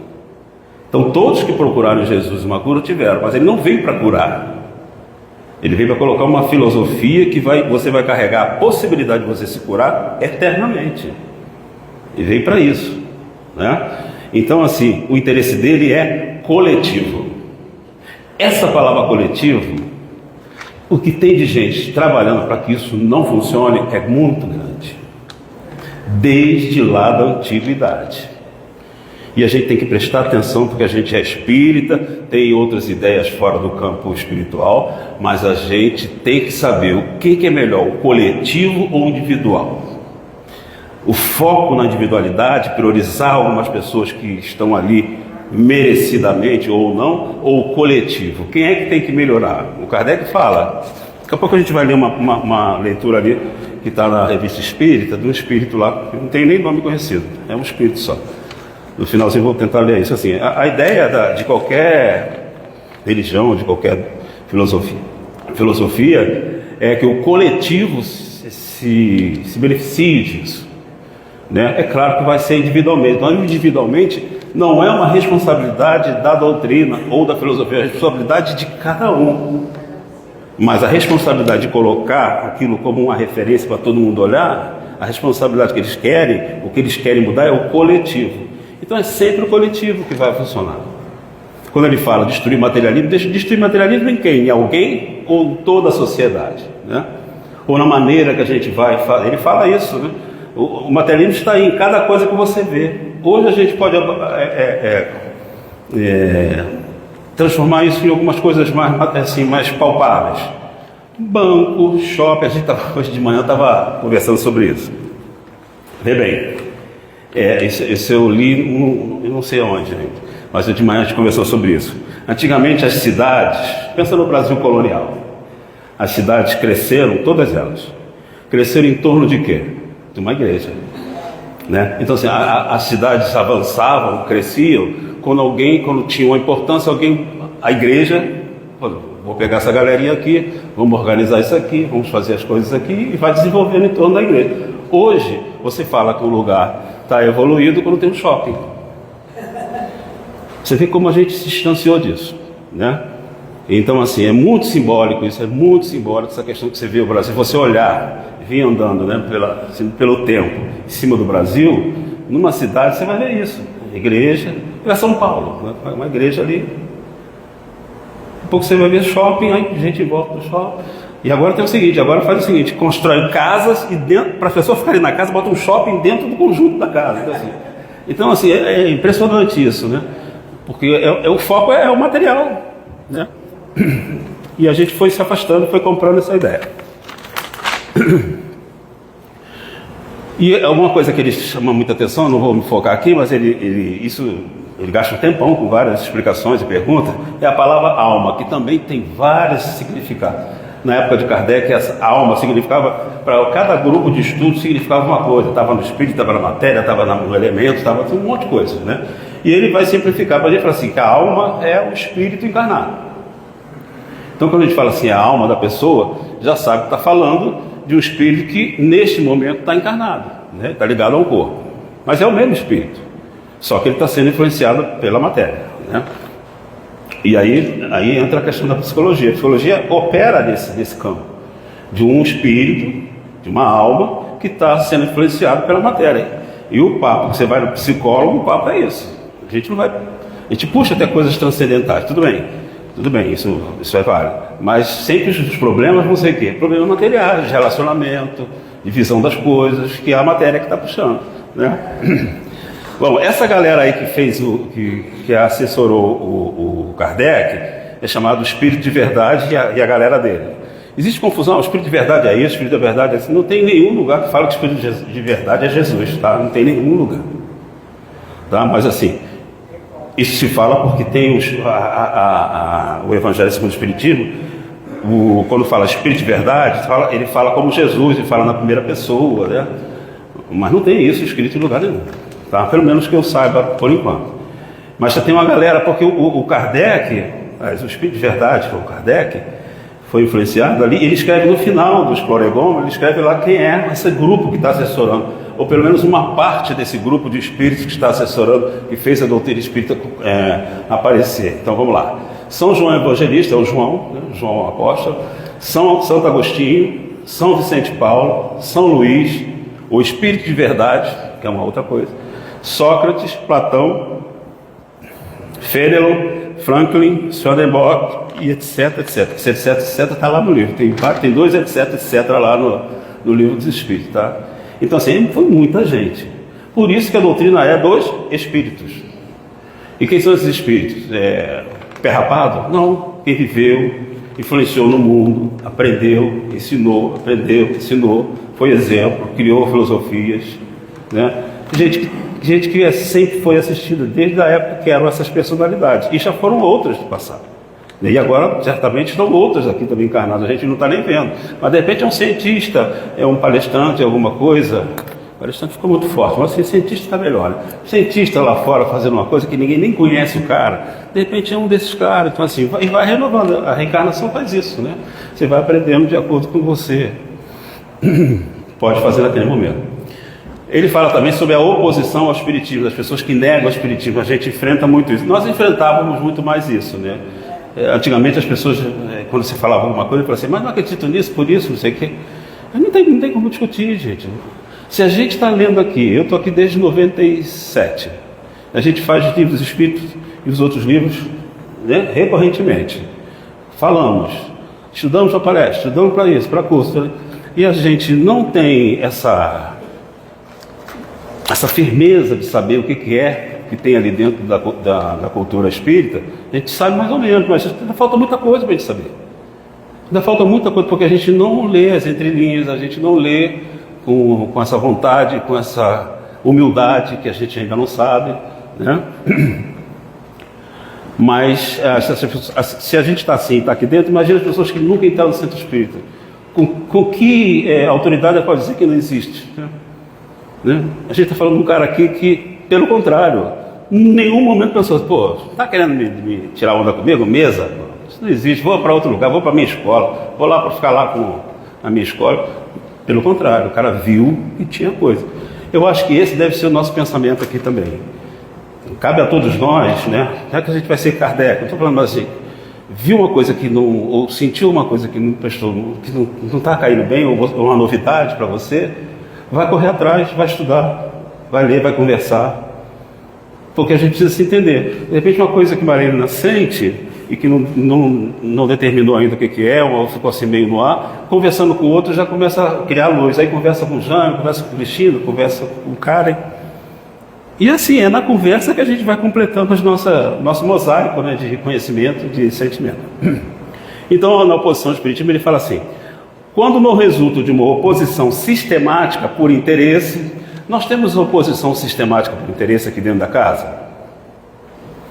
Então todos que procuraram Jesus uma cura tiveram, mas ele não veio para curar. Ele veio para colocar uma filosofia que você vai carregar a possibilidade de você se curar eternamente. Ele veio para isso, né? Então assim, o interesse dele é coletivo. Essa palavra coletivo, o que tem de gente trabalhando para que isso não funcione é muito grande, desde lá da antiguidade. E a gente tem que prestar atenção porque a gente é espírita, tem outras ideias fora do campo espiritual, mas a gente tem que saber o que é melhor, o coletivo ou o individual. O foco na individualidade, priorizar algumas pessoas que estão ali merecidamente ou não, ou o coletivo. Quem é que tem que melhorar? O Kardec fala, daqui a pouco a gente vai ler uma leitura ali que está na Revista Espírita, do espírito lá, que não tem nem nome conhecido, é um espírito só. No finalzinho vou tentar ler isso assim. A ideia de qualquer religião, de qualquer filosofia é que o coletivo se beneficie disso, né? É claro que vai ser individualmente. Então, individualmente não é uma responsabilidade da doutrina ou da filosofia, é a responsabilidade de cada um. Mas a responsabilidade de colocar aquilo como uma referência para todo mundo olhar, a responsabilidade que eles querem, o que eles querem mudar é o coletivo. Então é sempre o coletivo que vai funcionar. Quando ele fala destruir materialismo, destruir materialismo em quem? Em alguém ou em toda a sociedade, né? Ou na maneira que a gente vai fazer. Ele fala isso, né? O materialismo está aí em cada coisa que você vê. Hoje a gente pode transformar isso em algumas coisas mais palpáveis. Banco, shopping, hoje de manhã eu estava conversando sobre isso. Vê bem, Esse eu li, eu não sei aonde, gente, mas de manhã a gente conversou sobre isso. Antigamente as cidades, pensa no Brasil colonial, as cidades cresceram, todas elas, cresceram em torno de quê? De uma igreja, né? Então assim, as cidades avançavam, cresciam, quando tinha uma importância, a igreja, vou pegar essa galerinha aqui, vamos organizar isso aqui, vamos fazer as coisas aqui, e vai desenvolvendo em torno da igreja. Hoje, você fala que o lugar está evoluído quando tem um shopping. Você vê como a gente se distanciou disso, né? Então assim, é muito simbólico isso, é muito simbólico essa questão que você vê o Brasil. Você olhar, vir andando, né, pelo tempo, em cima do Brasil, numa cidade você vai ver isso, igreja, é São Paulo, né? Uma igreja ali, um pouco você vai ver shopping, aí gente em volta do shopping. E agora tem o seguinte, constrói casas e dentro, para as pessoas ficarem na casa, bota um shopping dentro do conjunto da casa. Então assim, é impressionante isso, né? Porque o foco é o material, né? E a gente foi se afastando, foi comprando essa ideia. E alguma coisa que ele chama muita atenção, não vou me focar aqui, mas ele gasta um tempão com várias explicações e perguntas, é a palavra alma, que também tem vários significados. Na época de Kardec, essa alma significava, para cada grupo de estudo significava uma coisa, estava no espírito, estava na matéria, estava no elemento, estava um monte de coisa, né? E ele vai simplificar para a gente falar assim, que a alma é o espírito encarnado. Então quando a gente fala assim, a alma da pessoa, já sabe que está falando de um espírito que neste momento está encarnado, né? Está ligado ao corpo, mas é o mesmo espírito, só que ele está sendo influenciado pela matéria, né? E aí entra a questão da psicologia. A psicologia opera nesse campo de um espírito, de uma alma que está sendo influenciado pela matéria. E o papo, você vai no psicólogo, o papo é isso. A gente puxa até coisas transcendentais, tudo bem, isso é válido. Mas sempre os problemas vão ser o quê? Problemas materiais, de relacionamento, de visão das coisas, que é a matéria que está puxando, né? Bom, essa galera aí que assessorou o Kardec é chamado Espírito de Verdade e a galera dele. Existe confusão, o Espírito de Verdade é isso, o Espírito da Verdade é isso. Não tem nenhum lugar que fala que o Espírito de Verdade é Jesus, tá? Não tem nenhum lugar, tá? Mas assim, isso se fala porque tem o Evangelho segundo o Espiritismo, quando fala Espírito de Verdade, ele fala como Jesus, ele fala na primeira pessoa, né? Mas não tem isso escrito em lugar nenhum. Tá? Pelo menos que eu saiba por enquanto. Mas já tem uma galera, porque o Kardec, o Espírito de Verdade, que é o Kardec, foi influenciado ali, ele escreve no final do Exploregon, ele escreve lá quem é esse grupo que está assessorando, ou pelo menos uma parte desse grupo de espíritos que está assessorando, que fez a doutrina espírita aparecer. Então vamos lá. São João Evangelista, é o João, né? João Apóstolo, Santo Agostinho, São Vicente Paulo, São Luís, o Espírito de Verdade, que é uma outra coisa, Sócrates, Platão, Fénelon, Franklin, Swedenborg e etc, etc. Esse etc, etc está lá no livro. Tem dois etc, etc lá no livro dos Espíritos, tá? Então assim, foi muita gente. Por isso que a doutrina é dos Espíritos. E quem são esses Espíritos? Pé rapado? Não. Quem viveu, influenciou no mundo, aprendeu, ensinou, foi exemplo, criou filosofias, né? Gente que sempre foi assistida desde a época que eram essas personalidades, e já foram outras do passado, e agora certamente estão outras aqui também encarnadas, a gente não está nem vendo, mas de repente é um cientista, é um palestrante, alguma coisa. O palestrante ficou muito forte, mas assim, cientista está melhor, né? Cientista lá fora fazendo uma coisa que ninguém nem conhece o cara, de repente é um desses caras. Então assim, vai renovando. A reencarnação faz isso, né? Você vai aprendendo de acordo com você pode fazer naquele momento. Ele fala também sobre a oposição ao espiritismo, das pessoas que negam o espiritismo. A gente enfrenta muito isso. Nós enfrentávamos muito mais isso, né? Antigamente as pessoas, quando você falava alguma coisa, falavam assim, mas não acredito nisso, por isso, não sei o quê. Não tem como discutir, gente. Se a gente está lendo aqui, eu estou aqui desde 97, a gente faz os livros espíritos e os outros livros, né, recorrentemente. Falamos, estudamos para palestra, estudamos para isso, para curso, e a gente não tem essa firmeza de saber o que é que tem ali dentro da cultura espírita. A gente sabe mais ou menos, mas ainda falta muita coisa para a gente saber. Ainda falta muita coisa, porque a gente não lê as entrelinhas, a gente não lê com essa vontade, com essa humildade que a gente ainda não sabe, né? Mas se a gente está assim, está aqui dentro, imagina as pessoas que nunca entraram no centro espírita. Com que autoridade ela pode dizer que não existe? Né? A gente está falando de um cara aqui que, pelo contrário, em nenhum momento pensou, pô, está querendo me tirar onda comigo? Mesa? Isso não existe, vou para outro lugar, vou para a minha escola, vou lá para ficar lá com a minha escola. Pelo contrário, o cara viu e tinha coisa. Eu acho que esse deve ser o nosso pensamento aqui também. Cabe a todos nós, né? Já que a gente vai ser Kardec, eu estou falando assim, viu uma coisa que não, ou sentiu uma coisa que não prestou, que não está caindo bem, ou uma novidade para você, vai correr atrás, vai estudar, vai ler, vai conversar, porque a gente precisa se entender. De repente uma coisa que Marília sente e que não determinou ainda o que é, ou ficou assim meio no ar, conversando com o outro já começa a criar luz, aí conversa com o Jânio, conversa com o Cristina, conversa com o Karen. E assim, é na conversa que a gente vai completando nosso mosaico, né, de conhecimento, de sentimento. Então, na oposição ao espiritismo, ele fala assim, quando não resulta de uma oposição sistemática por interesse, nós temos oposição sistemática por interesse aqui dentro da casa?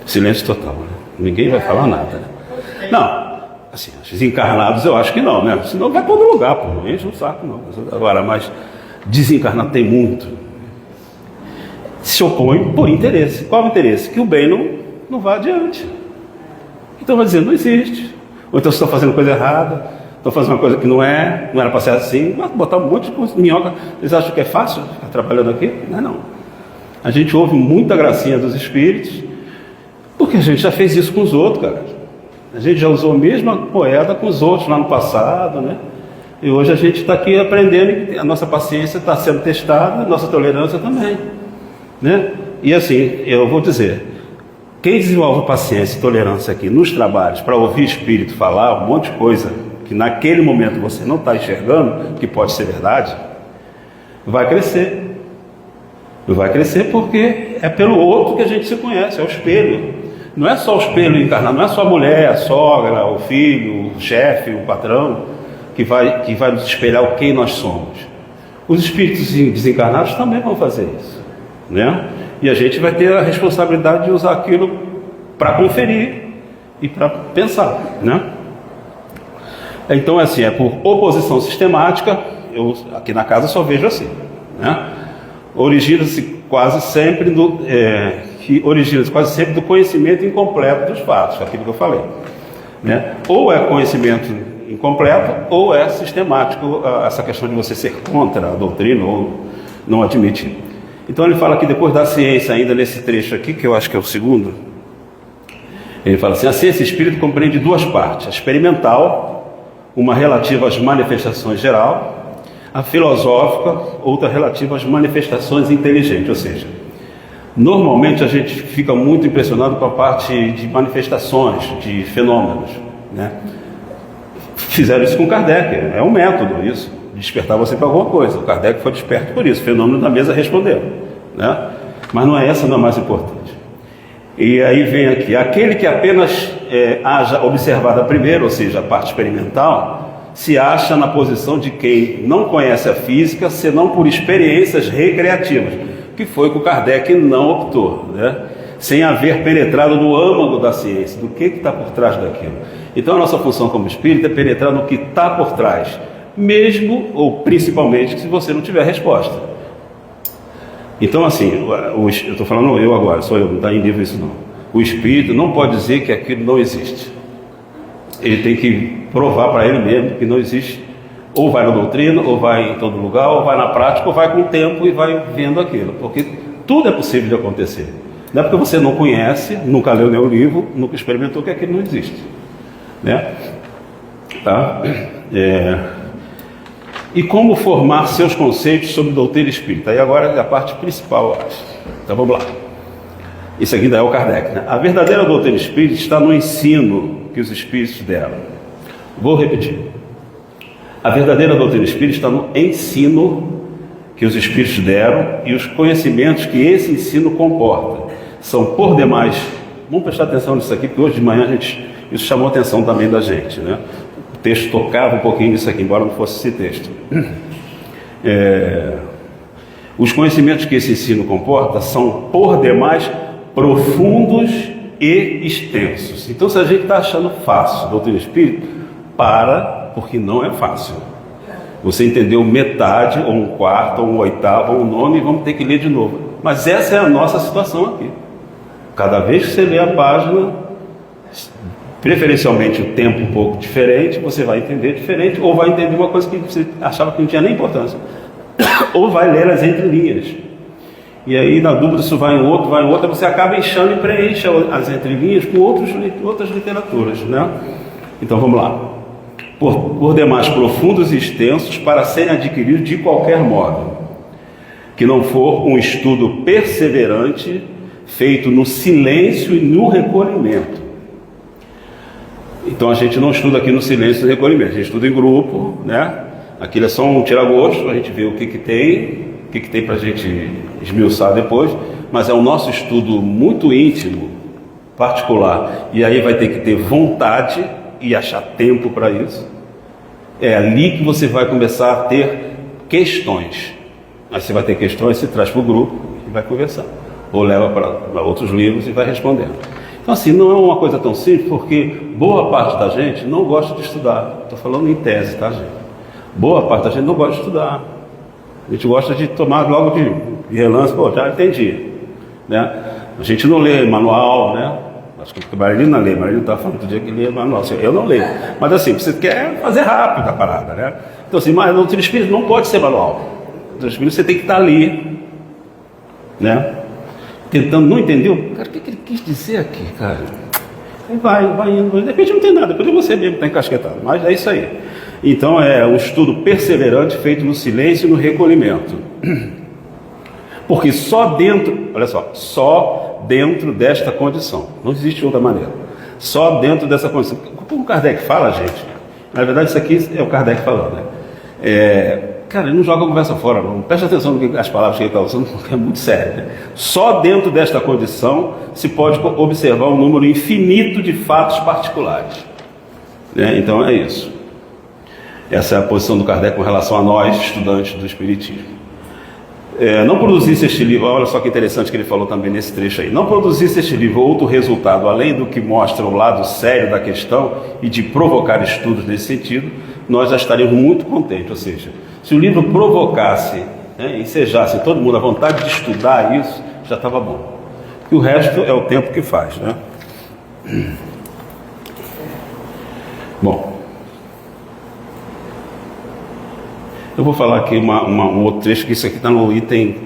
Silêncio total, né? Ninguém vai falar nada, né? Não, assim, os encarnados eu acho que não, né? Senão vai para outro lugar, pô, não enche o saco não. Agora, mas desencarnado tem muito. Se opõe por interesse. Qual é o interesse? Que o bem não vá adiante. Então vai dizer, não existe. Ou então vocês estão fazendo coisa errada, estão fazendo uma coisa que não era para ser assim, mas botar um monte de minhoca. Eles acham que é fácil ficar trabalhando aqui? Não é não. A gente ouve muita gracinha dos espíritos, porque a gente já fez isso com os outros, cara. A gente já usou a mesma moeda com os outros lá no passado, né? E hoje a gente está aqui aprendendo, a nossa paciência está sendo testada, a nossa tolerância também, né? E assim, eu vou dizer, quem desenvolve paciência e tolerância aqui nos trabalhos para ouvir espírito falar um monte de coisa que naquele momento você não está enxergando, que pode ser verdade, vai crescer. Vai crescer porque é pelo outro que a gente se conhece, é o espelho. Não é só o espelho encarnado, não é só a mulher, a sogra, o filho, o chefe, o patrão, que vai nos espelhar o quem nós somos. Os espíritos desencarnados também vão fazer isso, né? E a gente vai ter a responsabilidade de usar aquilo para conferir e para pensar, né? Então, assim, é por oposição sistemática, eu aqui na casa só vejo assim, né? Origina-se quase sempre do conhecimento incompleto dos fatos, aquilo que eu falei, né? Ou é conhecimento incompleto, ou é sistemático essa questão de você ser contra a doutrina ou não admitir. Então ele fala que depois da ciência, ainda nesse trecho aqui, que eu acho que é o segundo, ele fala assim, a ciência espírita compreende duas partes, a experimental, uma relativa às manifestações geral, a filosófica, outra relativa às manifestações inteligentes, ou seja, normalmente a gente fica muito impressionado com a parte de manifestações, de fenômenos, né? Fizeram isso com Kardec, é um método isso, despertar você para alguma coisa. O Kardec foi desperto por isso, o fenômeno da mesa respondeu, né? Mas não é essa, não é mais importante. E aí vem aqui, aquele que apenas haja observado a primeira, ou seja, a parte experimental, se acha na posição de quem não conhece a física, senão por experiências recreativas, que foi que o Kardec não optou, né? Sem haver penetrado no âmago da ciência, do que está por trás daquilo. Então a nossa função como espírita é penetrar no que está por trás, mesmo ou principalmente se você não tiver resposta. Então assim, eu estou falando eu agora, sou eu, não está em livro isso não. O espírito não pode dizer que aquilo não existe. Ele tem que provar para ele mesmo que não existe. Ou vai na doutrina, ou vai em todo lugar, ou vai na prática, ou vai com o tempo e vai vendo aquilo. Porque tudo é possível de acontecer. Não é porque você não conhece, nunca leu nenhum livro, nunca experimentou que aquilo não existe, né? Tá? E como formar seus conceitos sobre doutrina espírita? Aí agora é a parte principal, eu acho. Então vamos lá. Isso aqui ainda é o Kardec, né? A verdadeira doutrina espírita está no ensino que os espíritos deram. Vou repetir. A verdadeira doutrina espírita está no ensino que os espíritos deram e os conhecimentos que esse ensino comporta. São por demais, vamos prestar atenção nisso aqui, porque hoje de manhã isso chamou a atenção também da gente, né? O texto tocava um pouquinho nisso aqui, embora não fosse esse texto. Os conhecimentos que esse ensino comporta são, por demais, profundos e extensos. Então, se a gente está achando fácil doutrina espírita, porque não é fácil. Você entendeu metade, ou um quarto, ou um oitavo, ou um nono, e vamos ter que ler de novo. Mas essa é a nossa situação aqui. Cada vez que você lê a página, preferencialmente o tempo um pouco diferente, você vai entender diferente, ou vai entender uma coisa que você achava que não tinha nem importância, ou vai ler as entrelinhas. E aí, na dúvida, se vai em outra, você acaba inchando e preenche as entrelinhas com outras literaturas, né? Então, vamos lá. Por demais profundos e extensos, para serem adquiridos de qualquer modo, que não for um estudo perseverante, feito no silêncio e no recolhimento. Então, a gente não estuda aqui no silêncio e no recolhimento, a gente estuda em grupo, né? Aquilo é só um tira-gosto, a gente vê o que tem para a gente esmiuçar depois, mas é o nosso estudo muito íntimo, particular, e aí vai ter que ter vontade e achar tempo para isso. É ali que você vai começar a ter questões. Aí você vai ter questões, você traz para o grupo e vai conversar, ou leva para outros livros e vai respondendo. Então, assim, não é uma coisa tão simples, porque boa parte da gente não gosta de estudar. Estou falando em tese, tá, gente? Boa parte da gente não gosta de estudar. A gente gosta de tomar logo de relance, já entendi, né? A gente não lê manual, né? Acho que a Marilina lê, Marilina está falando outro dia que lê manual, eu não leio. Mas assim, você quer fazer rápido a parada, né? Então assim, mas o doutrina espírita não pode ser manual. O doutrina espírita você tem que estar ali, né? Tentando, não entendeu? Cara, o que ele quis dizer aqui, cara? Aí vai indo, de repente não tem nada, depois você mesmo está encasquetado, mas é isso aí. Então é um estudo perseverante feito no silêncio e no recolhimento. Porque só dentro desta condição, não existe outra maneira, só dentro dessa condição, como o Kardec fala, gente, na verdade isso aqui é o Kardec falando, né? Cara, ele não joga a conversa fora, não presta atenção nas palavras que ele está usando, porque é muito sério, né? Só dentro desta condição se pode observar um número infinito de fatos particulares, né? Então é isso. Essa é a posição do Kardec com relação a nós, estudantes do Espiritismo. Não produzisse este livro, olha só que interessante que ele falou também nesse trecho aí, não produzisse este livro outro resultado, além do que mostra o lado sério da questão e de provocar estudos nesse sentido, nós já estaríamos muito contentes. Ou seja, se o livro provocasse, ensejasse todo mundo a vontade de estudar isso, já estava bom. E o resto é o tempo que faz, né? Bom, eu vou falar aqui um outro trecho, que isso aqui está no item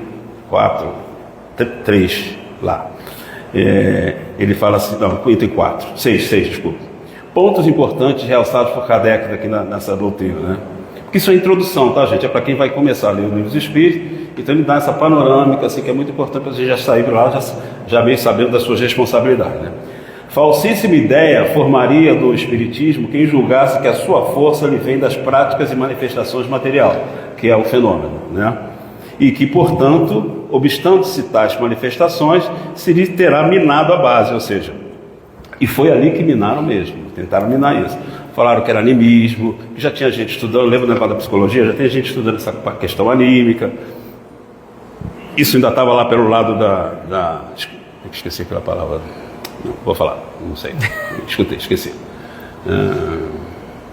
3 lá. Ele fala assim, não, item 6, desculpa. Pontos importantes realçados por Kardec aqui nessa doutrina, né? Porque isso é introdução, tá, gente? É para quem vai começar a ler os livros espíritos, então ele dá essa panorâmica, assim, que é muito importante para você já sair de lá, já meio sabendo das suas responsabilidades, né? Falsíssima ideia formaria do Espiritismo quem julgasse que a sua força lhe vem das práticas e manifestações materiais, que é o fenômeno, né? E que, portanto, obstante-se tais manifestações, se lhe terá minado a base, ou seja, e foi ali que minaram mesmo, tentaram minar isso. Falaram que era animismo, que já tinha gente estudando, lembra do negócio da psicologia? Já tem gente estudando essa questão anímica. Isso ainda estava lá pelo lado esqueci aquela palavra. Não, vou falar, não sei. Esqueci.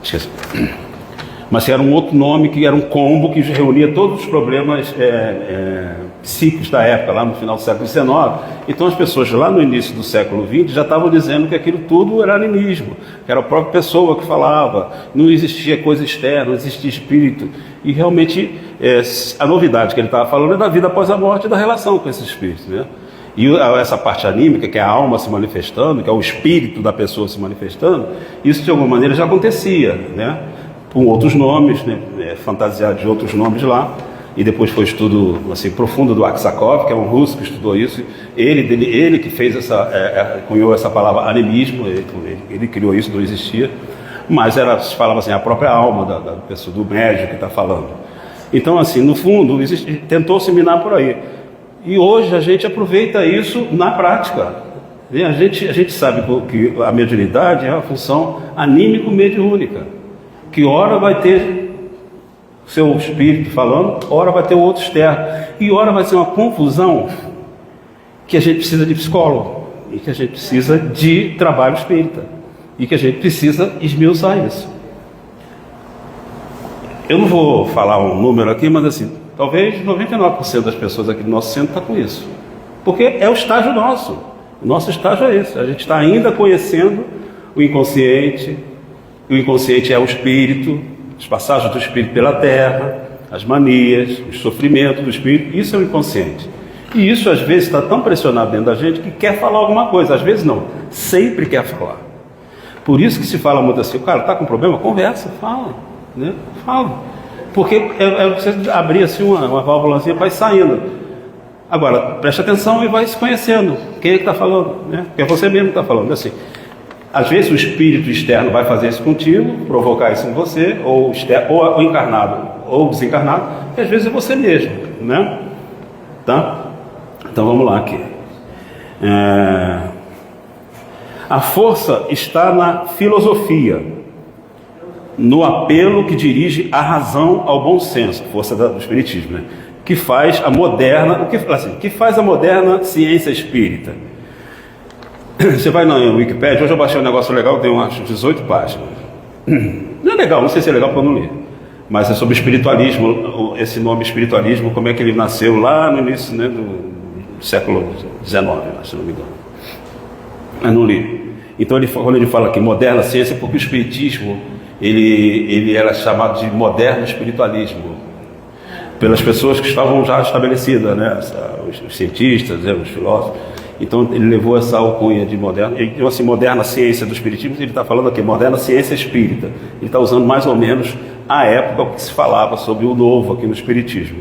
Esqueci. Mas era um outro nome, que era um combo que reunia todos os problemas psíquicos da época, lá no final do século XIX. Então as pessoas lá no início do século XX já estavam dizendo que aquilo tudo era animismo, que era a própria pessoa que falava, não existia coisa externa, não existia espírito. E realmente a novidade que ele estava falando é da vida após a morte e da relação com esses espíritos, né? E essa parte anímica, que é a alma se manifestando, que é o espírito da pessoa se manifestando, isso de alguma maneira já acontecia, né? Com outros nomes, né? Fantasiado de outros nomes lá. E depois foi estudo assim, profundo do Aksakov, que é um russo que estudou isso. Ele que fez cunhou essa palavra animismo, ele criou isso, não existia. Mas falava assim, a própria alma da pessoa, do médium que está falando. Então, assim, no fundo, tentou-se minar por aí. E hoje a gente aproveita isso na prática. A gente sabe que a mediunidade é uma função anímico-mediúnica, que hora vai ter seu espírito falando, ora vai ter o outro externo. E ora vai ser uma confusão que a gente precisa de psicólogo, e que a gente precisa de trabalho espírita, e que a gente precisa esmiuçar isso. Eu não vou falar um número aqui, mas assim, talvez 99% das pessoas aqui do nosso centro está com isso. Porque é o estágio nosso. O nosso estágio é esse. A gente está ainda conhecendo o inconsciente. O inconsciente é o espírito, as passagens do espírito pela terra, as manias, os sofrimentos do espírito. Isso é o inconsciente. E isso às vezes está tão pressionado dentro da gente que quer falar alguma coisa. Às vezes não, sempre quer falar. Por isso que se fala muito assim, o cara está com problema? Conversa, fala, né? Fala. Porque você abrir assim uma válvulazinha, vai saindo. Agora, preste atenção e vai se conhecendo. Quem é que está falando? Né? Porque é você mesmo que está falando. Assim, às vezes o espírito externo vai fazer isso contigo, provocar isso em você, ou encarnado ou desencarnado, e às vezes é você mesmo, né? Tá? Então vamos lá aqui. A força está na filosofia, no apelo que dirige a razão ao bom senso, força do espiritismo, né? Que faz a moderna, que faz a moderna ciência espírita. Você vai na Wikipédia, hoje eu baixei um negócio legal, tem umas 18 páginas. Não é legal, não sei se é legal porque eu não li, mas é sobre espiritualismo, esse nome espiritualismo, como é que ele nasceu lá no início, né, do século XIX, se não me engano. Eu não li. Então quando ele fala que moderna ciência, porque o espiritismo ele era chamado de moderno espiritualismo pelas pessoas que estavam já estabelecidas, né? Os cientistas, os filósofos. Então ele levou essa alcunha de moderna. Então, assim, moderna ciência do espiritismo, ele está falando aqui, moderna ciência espírita. Ele está usando mais ou menos a época que se falava sobre o novo aqui no espiritismo.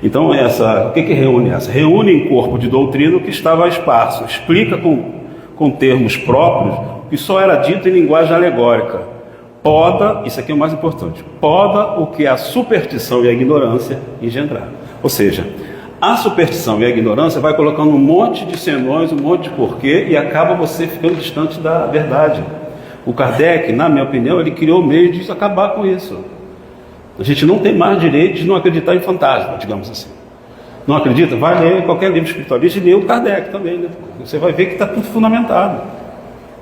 Então o que reúne essa? Reúne em corpo de doutrina o que estava a espaço, explica com termos próprios o que só era dito em linguagem alegórica. Poda, isso aqui é o mais importante, poda o que a superstição e a ignorância engendraram. Ou seja, a superstição e a ignorância vai colocando um monte de senões, um monte de porquê, e acaba você ficando distante da verdade. O Kardec, na minha opinião, ele criou o meio de acabar com isso. A gente não tem mais direito de não acreditar em fantasma, digamos assim. Não acredita? Vai ler qualquer livro espiritualista e lê o Kardec também, né? Você vai ver que está tudo fundamentado,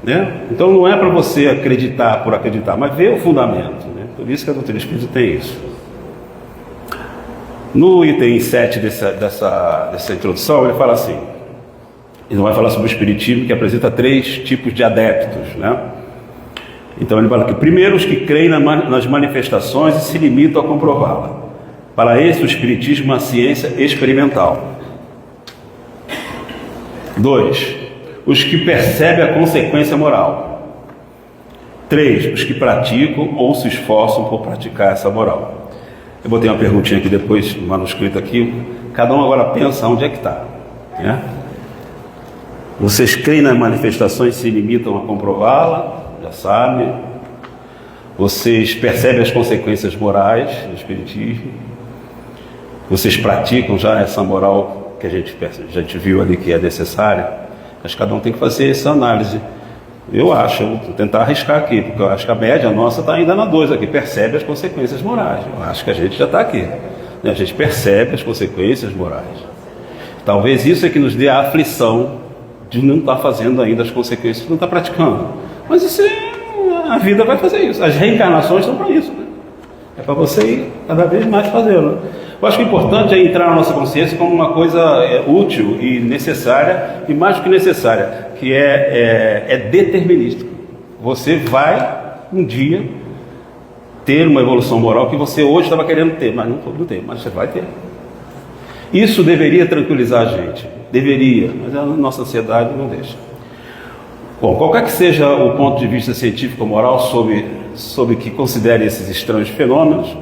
né? Então não é para você acreditar por acreditar, mas ver o fundamento, né? Por isso que a doutrina espírita tem isso. No item 7 dessa introdução, ele fala assim, ele vai falar sobre o espiritismo, que apresenta 3 tipos de adeptos, né? Então ele fala que primeiro os que creem nas manifestações e se limitam a comprová-la. Para esse o espiritismo é uma ciência experimental. 2. Os que percebem a consequência moral. 3. Os que praticam ou se esforçam por praticar essa moral. Eu botei uma perguntinha aqui depois, no manuscrito aqui. Cada um agora pensa onde é que está, né? Vocês creem nas manifestações e se limitam a comprová-la, já sabe. Vocês percebem as consequências morais do espiritismo. Vocês praticam já essa moral que a gente viu ali que é necessária. Mas cada um tem que fazer essa análise. Eu acho, eu vou tentar arriscar aqui, porque eu acho que a média nossa está ainda na 2 aqui, percebe as consequências morais. Eu acho que a gente já está aqui, né? A gente percebe as consequências morais. Talvez isso é que nos dê a aflição de não estar fazendo ainda as consequências, não estar praticando. Mas isso a vida vai fazer isso. As reencarnações são para isso, né? É para você ir cada vez mais fazendo. Eu acho que o importante é entrar na nossa consciência como uma coisa útil e necessária, e mais do que necessária, que é determinístico. Você vai um dia ter uma evolução moral que você hoje estava querendo ter, mas não tem, mas você vai ter. Isso deveria tranquilizar a gente, deveria, mas a nossa sociedade não deixa. Bom, qualquer que seja o ponto de vista científico ou moral sobre que considere esses estranhos fenômenos,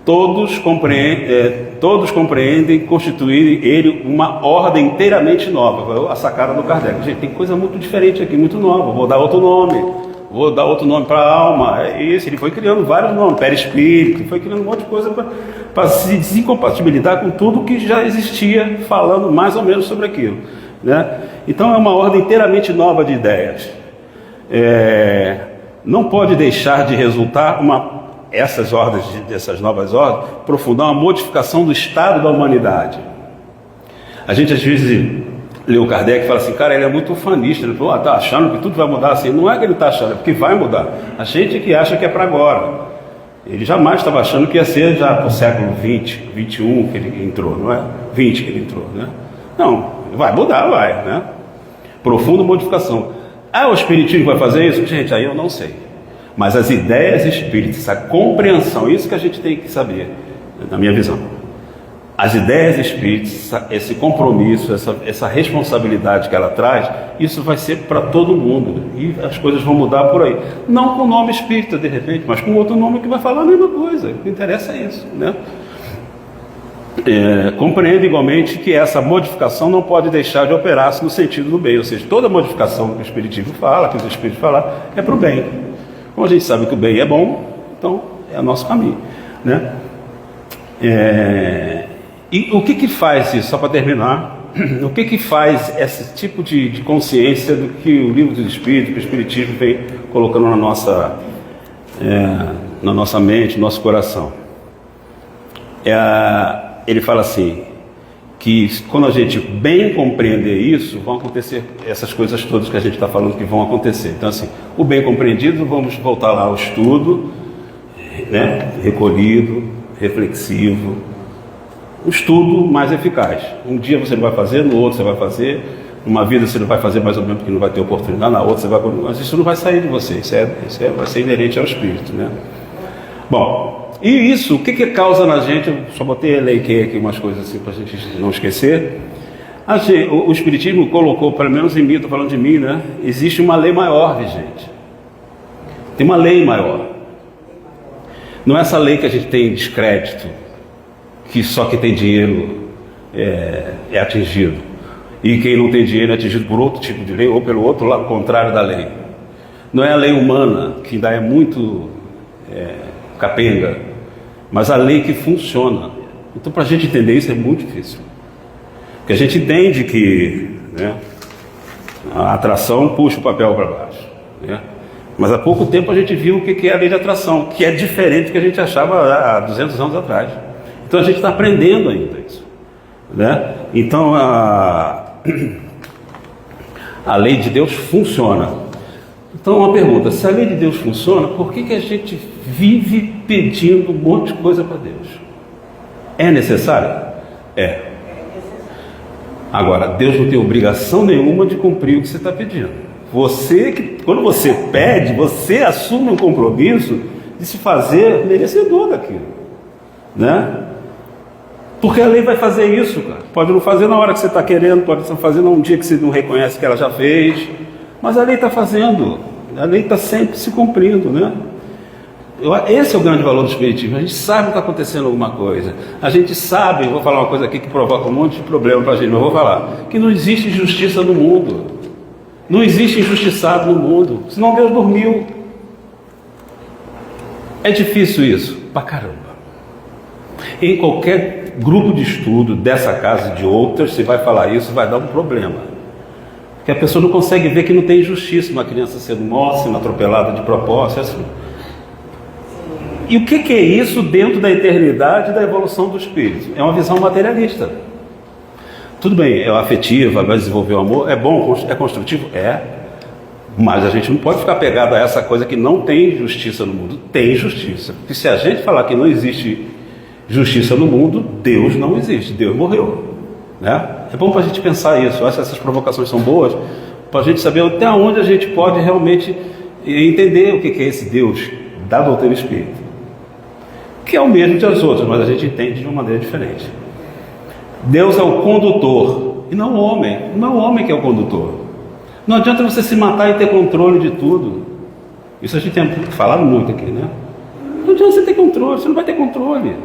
todos compreendem constituir ele uma ordem inteiramente nova. A sacada do Kardec. Gente, tem coisa muito diferente aqui, muito nova. Vou dar outro nome para a alma. Ele foi criando vários nomes, perispírito, foi criando um monte de coisa para se desincompatibilizar com tudo que já existia, falando mais ou menos sobre aquilo, né? Então é uma ordem inteiramente nova de ideias. Não pode deixar de resultar uma essas ordens, essas novas ordens, aprofundar uma modificação do estado da humanidade. A gente às vezes lê o Kardec e fala assim, cara, ele é muito ufanista, ele falou, tá achando que tudo vai mudar assim. Não é que ele está achando, é porque vai mudar. A gente que acha que é para agora. Ele jamais estava achando que ia ser já para o século 20, 21 que ele entrou, não é? 20 que ele entrou, né? Não, vai mudar, vai, né? Profunda modificação. O Espiritismo vai fazer isso? Gente, aí eu não sei. Mas as ideias espíritas, essa compreensão, isso que a gente tem que saber, na minha visão. As ideias espíritas, esse compromisso, essa responsabilidade que ela traz, isso vai ser para todo mundo. E as coisas vão mudar por aí. Não com o nome espírita, de repente, mas com outro nome que vai falar a mesma coisa. O que interessa é isso, né? Compreendo igualmente que essa modificação não pode deixar de operar-se no sentido do bem. Ou seja, toda modificação que o Espiritismo fala, que os Espíritos falam, é para o bem. Como a gente sabe que o bem é bom, então é o nosso caminho, né? E o que faz isso, só para terminar, o que faz esse tipo de consciência do que o Livro dos Espíritos, que o Espiritismo vem colocando na nossa mente, no nosso coração? Ele fala assim, que quando a gente bem compreender isso, vão acontecer essas coisas todas que a gente está falando que vão acontecer. Então assim, o bem compreendido, vamos voltar lá ao estudo, né, recolhido, reflexivo, o estudo mais eficaz. Um dia você não vai fazer, no outro você vai fazer, numa vida você não vai fazer mais ou menos porque não vai ter oportunidade, na outra você vai... Mas isso não vai sair de você, isso vai ser inerente ao espírito, né? Bom, e isso, o que causa na gente? Eu só botei elenquei aqui umas coisas assim para a gente não esquecer. O Espiritismo colocou, pelo menos em mim, estou falando de mim, né? Existe uma lei maior vigente. Tem uma lei maior. Não é essa lei que a gente tem descrédito, que só quem tem dinheiro é atingido. E quem não tem dinheiro é atingido por outro tipo de lei, ou pelo outro lado contrário da lei. Não é a lei humana, que ainda é muito capenga, mas a lei que funciona. Então, para a gente entender isso é muito difícil. Porque a gente entende que, né, a atração puxa o papel para baixo, né? Mas há pouco tempo a gente viu o que é a lei de atração, que é diferente do que a gente achava há 200 anos atrás. Então a gente está aprendendo ainda isso, né? Então a lei de Deus funciona. Então uma pergunta, se a lei de Deus funciona, por que a gente vive pedindo um monte de coisa para Deus? É necessário? É. Agora, Deus não tem obrigação nenhuma de cumprir o que você está pedindo. Quando você pede, você assume um compromisso de se fazer merecedor daquilo, né? Porque a lei vai fazer isso, cara. Pode não fazer na hora que você está querendo, pode não fazer num dia que você não reconhece que ela já fez, mas a lei está fazendo, a lei está sempre se cumprindo, né? Esse é o grande valor do Espiritismo. A gente sabe que está acontecendo alguma coisa, a gente sabe, vou falar uma coisa aqui que provoca um monte de problema para a gente, mas vou falar, que não existe justiça no mundo. Não existe injustiçado no mundo, senão Deus dormiu. É difícil isso? Pra caramba. Em qualquer grupo de estudo dessa casa e de outras, você vai falar isso, vai dar um problema. Porque a pessoa não consegue ver que não tem injustiça, uma criança sendo morta, sendo atropelada de propósito, assim. E o que é isso dentro da eternidade e da evolução do espírito? É uma visão materialista. Tudo bem, é afetiva, vai desenvolver o amor, é bom, é construtivo? É. Mas a gente não pode ficar pegado a essa coisa que não tem justiça no mundo. Tem justiça. Porque se a gente falar que não existe justiça no mundo, Deus não existe, Deus morreu, né? É bom para a gente pensar isso. Eu acho que essas provocações são boas para a gente saber até onde a gente pode realmente entender o que é esse Deus da doutrina espírita, que é o mesmo das outras, mas a gente entende de uma maneira diferente. Deus é o condutor e não o homem. Não é o homem que é o condutor. Não adianta você se matar e ter controle de tudo. Isso a gente tem falado muito aqui, né? Não adianta você ter controle, você não vai ter controle.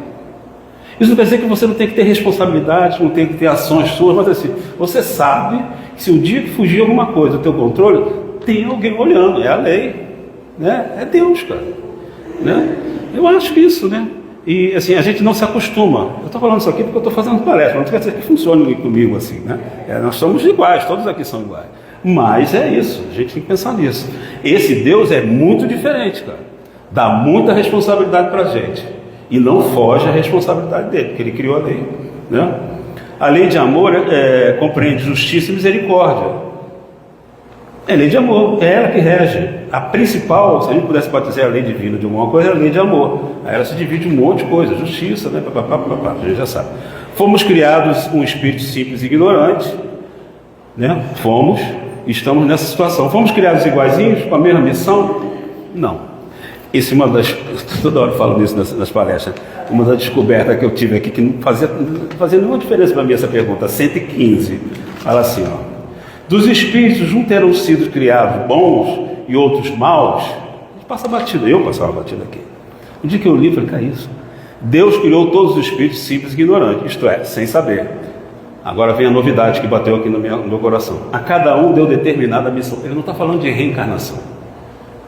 Isso não quer dizer que você não tem que ter responsabilidade, não tem que ter ações suas, mas assim, você sabe que se o dia que fugir alguma coisa do teu controle, tem alguém olhando, é a lei, né? É Deus, cara, né? Eu acho que isso, né? E assim, a gente não se acostuma. Eu estou falando isso aqui porque eu estou fazendo palestra, não quer dizer que funcione comigo assim, né? Nós somos iguais, todos aqui são iguais. Mas é isso, a gente tem que pensar nisso. Esse Deus é muito diferente, cara. dá muita responsabilidade para a gente e não foge à responsabilidade dele, porque ele criou a lei, né? A lei de amor compreende justiça e misericórdia. É lei de amor, é ela que rege. A principal, se a gente pudesse batizar a lei divina de alguma coisa, é a lei de amor. Aí ela se divide em um monte de coisa, justiça, né? A gente já sabe. Fomos criados um espírito simples e ignorante, né? Estamos nessa situação. Fomos criados iguaizinhos, com a mesma missão? Não. Esse é uma das, toda hora eu falo nisso nas palestras, uma das descobertas que eu tive aqui, que não fazia nenhuma diferença para mim essa pergunta, 115, fala assim, ó, dos espíritos, um terão sido criados bons e outros maus. Passa batido, eu passava batido aqui. Um dia que eu li, falei, que é isso? Deus criou todos os espíritos simples e ignorantes, isto é, sem saber. Agora vem a novidade que bateu aqui no meu coração. A cada um deu determinada missão. Ele não está falando de reencarnação.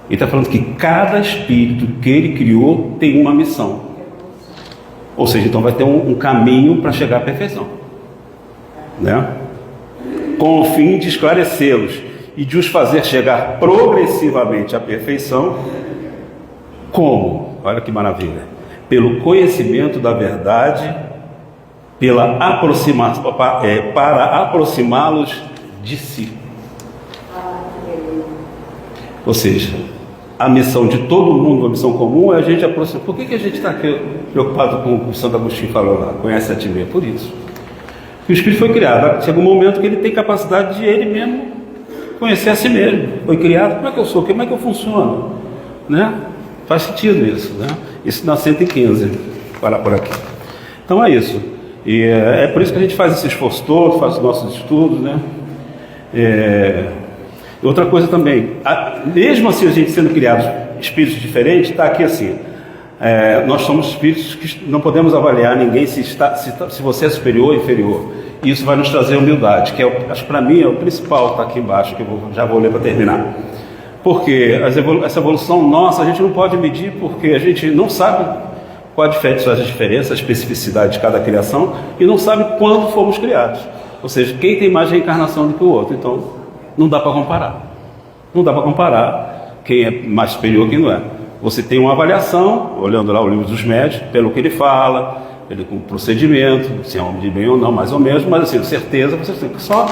Ele está falando que cada espírito que ele criou tem uma missão. Ou seja, então vai ter um caminho para chegar à perfeição, né? Com o fim de esclarecê-los e de os fazer chegar progressivamente à perfeição. Como? Olha que maravilha! Pelo conhecimento da verdade, para aproximá-los de si. Ou seja, a missão de todo mundo, a missão comum, é a gente aproximar. Por que a gente está aqui preocupado com o que o Santo Agostinho falou lá? Conhece a ti mesmo? Por isso. O Espírito foi criado. Chega um momento que ele tem capacidade de ele mesmo conhecer a si mesmo. Foi criado. Como é que eu sou? Como é que eu funciono? Né? Faz sentido isso, né? Isso na 115. Parar por aqui. Então é isso. E é por isso que a gente faz esse esforço todo, faz os nossos estudos, né? Outra coisa também, mesmo assim a gente sendo criados espíritos diferentes, está aqui assim, nós somos espíritos que não podemos avaliar ninguém se você é superior ou inferior. E isso vai nos trazer humildade, que acho que para mim é o principal, está aqui embaixo, que eu já vou ler para terminar. Porque essa evolução nossa a gente não pode medir, porque a gente não sabe qual a diferença, a especificidade de cada criação, e não sabe quando fomos criados. Ou seja, quem tem mais reencarnação do que o outro. Então, não dá para comparar. Não dá para comparar quem é mais superior e quem não é. Você tem uma avaliação, olhando lá o livro dos médios, pelo que ele fala, pelo procedimento, se é homem de bem ou não, mais ou menos, mas assim, certeza, você tem só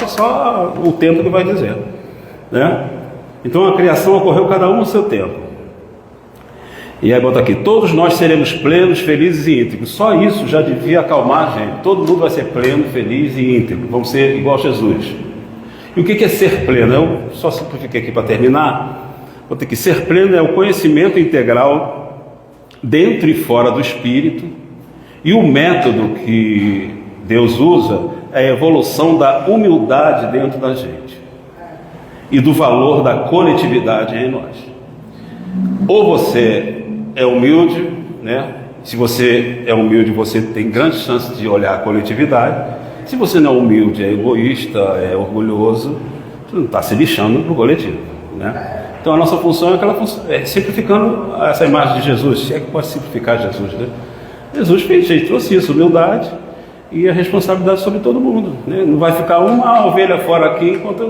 o tempo que vai dizer, né? Então a criação ocorreu cada um no seu tempo. E aí bota aqui, todos nós seremos plenos, felizes e íntegros. Só isso já devia acalmar a gente. Todo mundo vai ser pleno, feliz e íntegro. Vamos ser igual a Jesus. E o que é ser pleno? Eu só simplifiquei aqui para terminar. Vou ter que ser pleno é o conhecimento integral dentro e fora do espírito. E o método que Deus usa é a evolução da humildade dentro da gente e do valor da coletividade em nós. Ou você é humilde, né? Se você é humilde, você tem grandes chances de olhar a coletividade. Se você não é humilde, é egoísta, é orgulhoso, você não está se lixando para o coletivo, né? Então a nossa função é aquela função, simplificando essa imagem de Jesus. Se é que pode simplificar Jesus, né? Jesus fez, ele trouxe isso, humildade e a responsabilidade sobre todo mundo, né? Não vai ficar uma ovelha fora aqui enquanto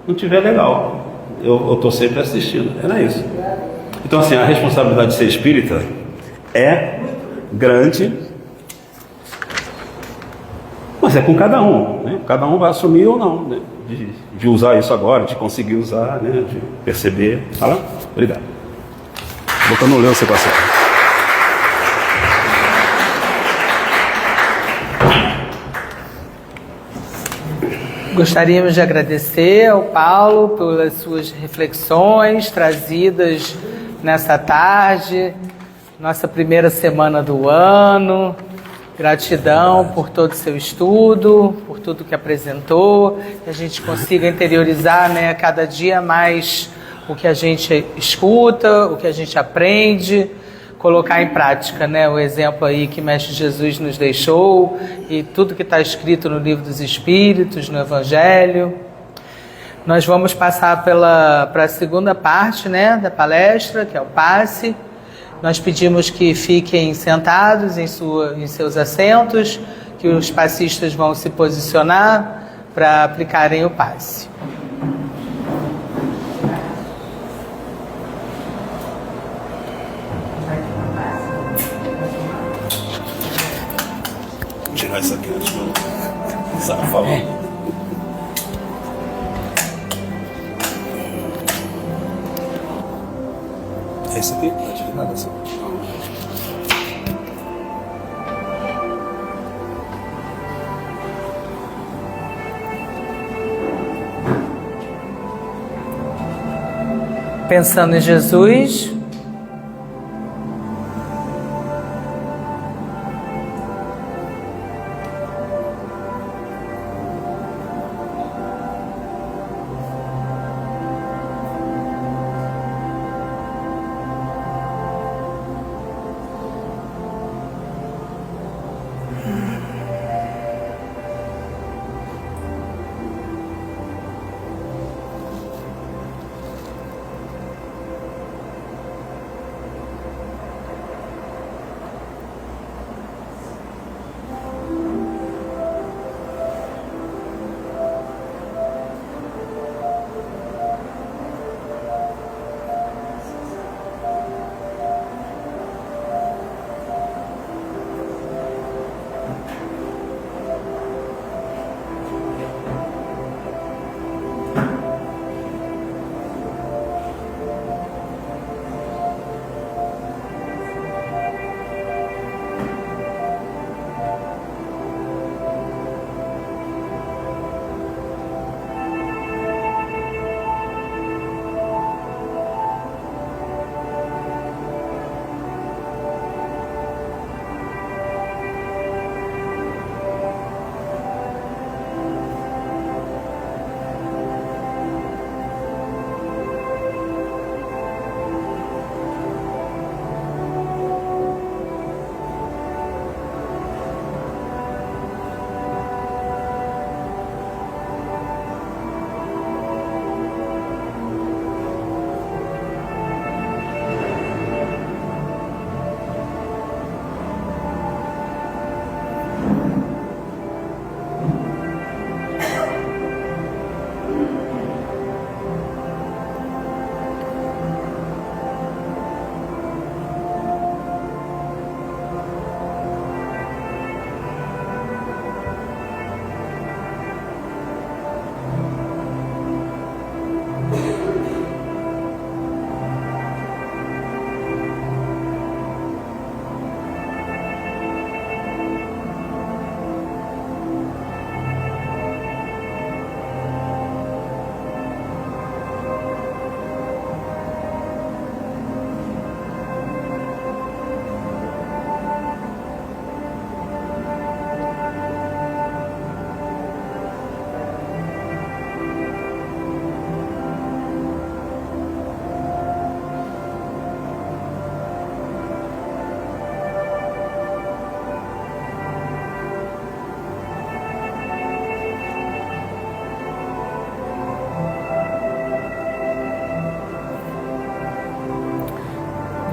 não estiver legal. Eu estou sempre assistindo, era isso. Então assim, a responsabilidade de ser espírita é grande, mas é com cada um, né? Cada um vai assumir ou não, né? De usar isso agora, de conseguir usar, né? De perceber. Fala? Obrigado. Voltando a ler você passou. Gostaríamos de agradecer ao Paulo pelas suas reflexões trazidas nessa tarde, nossa primeira semana do ano. Gratidão por todo o seu estudo, por tudo que apresentou, que a gente consiga interiorizar, né, cada dia mais o que a gente escuta, o que a gente aprende, colocar em prática, né, o exemplo aí que Mestre Jesus nos deixou e tudo que está escrito no Livro dos Espíritos, no Evangelho. Nós vamos passar para a segunda parte, né, da palestra, que é o passe. Nós pedimos que fiquem sentados em seus assentos, que os passistas vão se posicionar para aplicarem o passe. tirar isso aqui antes que eu saia falando. É esse aqui? Não tive nada assim. Pensando em Jesus,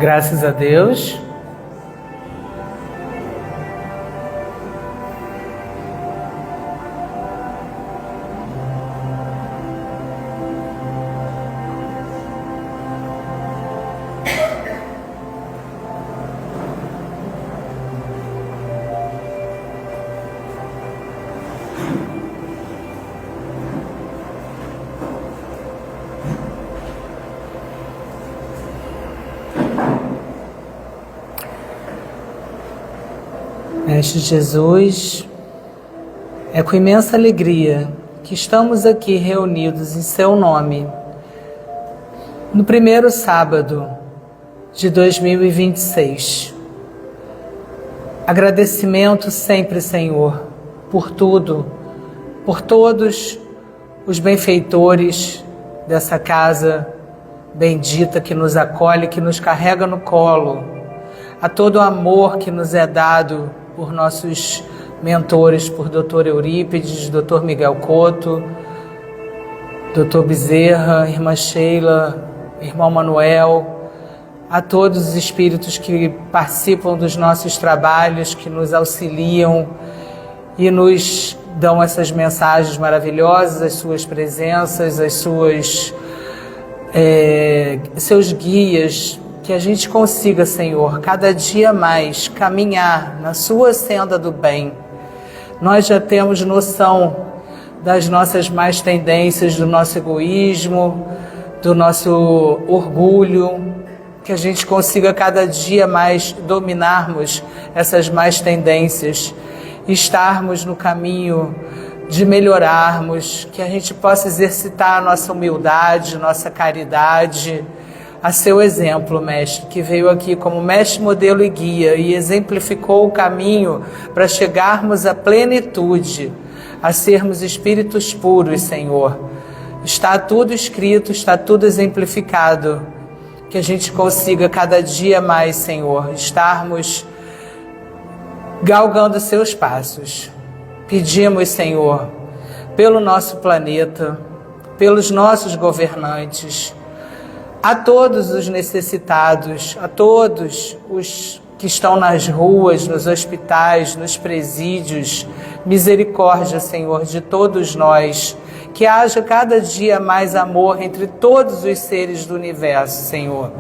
graças a Deus, Mestre Jesus, é com imensa alegria que estamos aqui reunidos em seu nome, no primeiro sábado de 2026. Agradecimento sempre, Senhor, por tudo, por todos os benfeitores dessa casa bendita que nos acolhe, que nos carrega no colo, a todo o amor que nos é dado por nossos mentores, por Dr. Eurípides, Dr. Miguel Couto, Dr. Bezerra, Irmã Sheila, Irmão Manuel, a todos os espíritos que participam dos nossos trabalhos, que nos auxiliam e nos dão essas mensagens maravilhosas, as suas presenças, as suas, seus guias, que a gente consiga, Senhor, cada dia mais caminhar na sua senda do bem, Nós já temos noção das nossas más tendências, do nosso egoísmo, do nosso orgulho, que a gente consiga cada dia mais dominarmos essas más tendências, estarmos no caminho de melhorarmos, que a gente possa exercitar a nossa humildade, nossa caridade, a seu exemplo, Mestre, que veio aqui como mestre, modelo e guia e exemplificou o caminho para chegarmos à plenitude, a sermos espíritos puros, Senhor. Está tudo escrito, está tudo exemplificado, que a gente consiga cada dia mais, Senhor, estarmos galgando seus passos. Pedimos, Senhor, pelo nosso planeta, pelos nossos governantes, a todos os necessitados, a todos os que estão nas ruas, nos hospitais, nos presídios, misericórdia, Senhor, de todos nós, que haja cada dia mais amor entre todos os seres do universo, Senhor.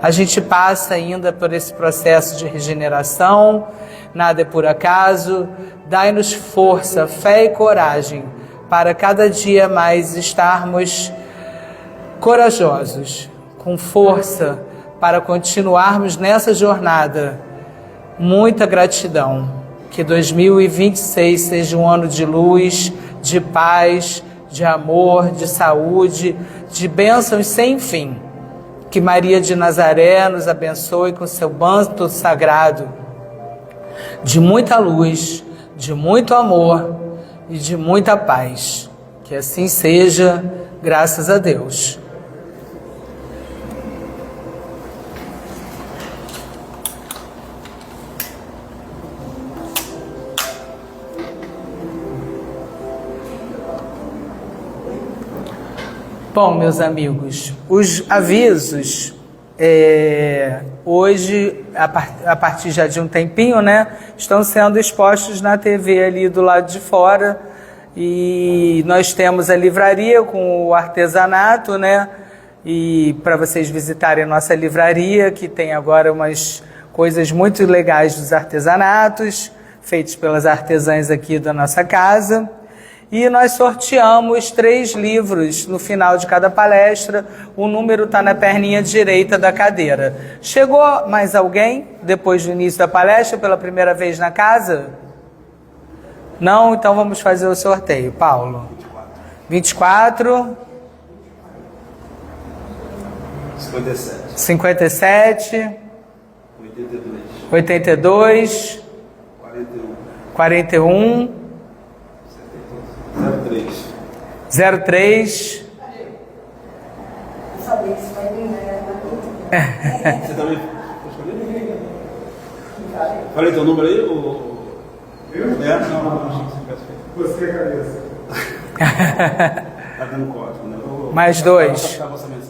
A gente passa ainda por esse processo de regeneração, nada é por acaso, dai-nos força, fé e coragem para cada dia mais estarmos corajosos, com força para continuarmos nessa jornada. Muita gratidão. Que 2026 seja um ano de luz, de paz, de amor, de saúde, de bênçãos sem fim. Que Maria de Nazaré nos abençoe com seu manto sagrado, de muita luz, de muito amor e de muita paz. Que assim seja, graças a Deus. Bom, meus amigos, os avisos, hoje, a partir já de um tempinho, né, estão sendo expostos na TV ali do lado de fora, e nós temos a livraria com o artesanato, né, e para vocês visitarem a nossa livraria, que tem agora umas coisas muito legais dos artesanatos, feitos pelas artesãs aqui da nossa casa. E nós sorteamos 3 livros no final de cada palestra. O número está na perninha direita da cadeira. Chegou mais alguém depois do início da palestra pela primeira vez na casa? Não? Então vamos fazer o sorteio. Paulo? 24. 57. 82. 41. 03. Eu sabia que isso vai vir, né? Você também? Falei teu número aí? Eu? Não. Você, cabeça. Tá dando código, né? Mais 2.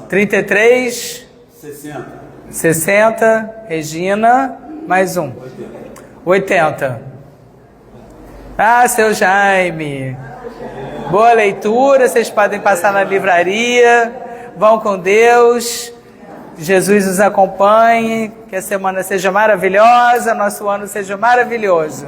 33. 60. Regina. Mais 1. 80. Ah, seu Jaime. Boa leitura, vocês podem passar na livraria. Vão com Deus. Jesus os acompanhe. Que a semana seja maravilhosa, nosso ano seja maravilhoso.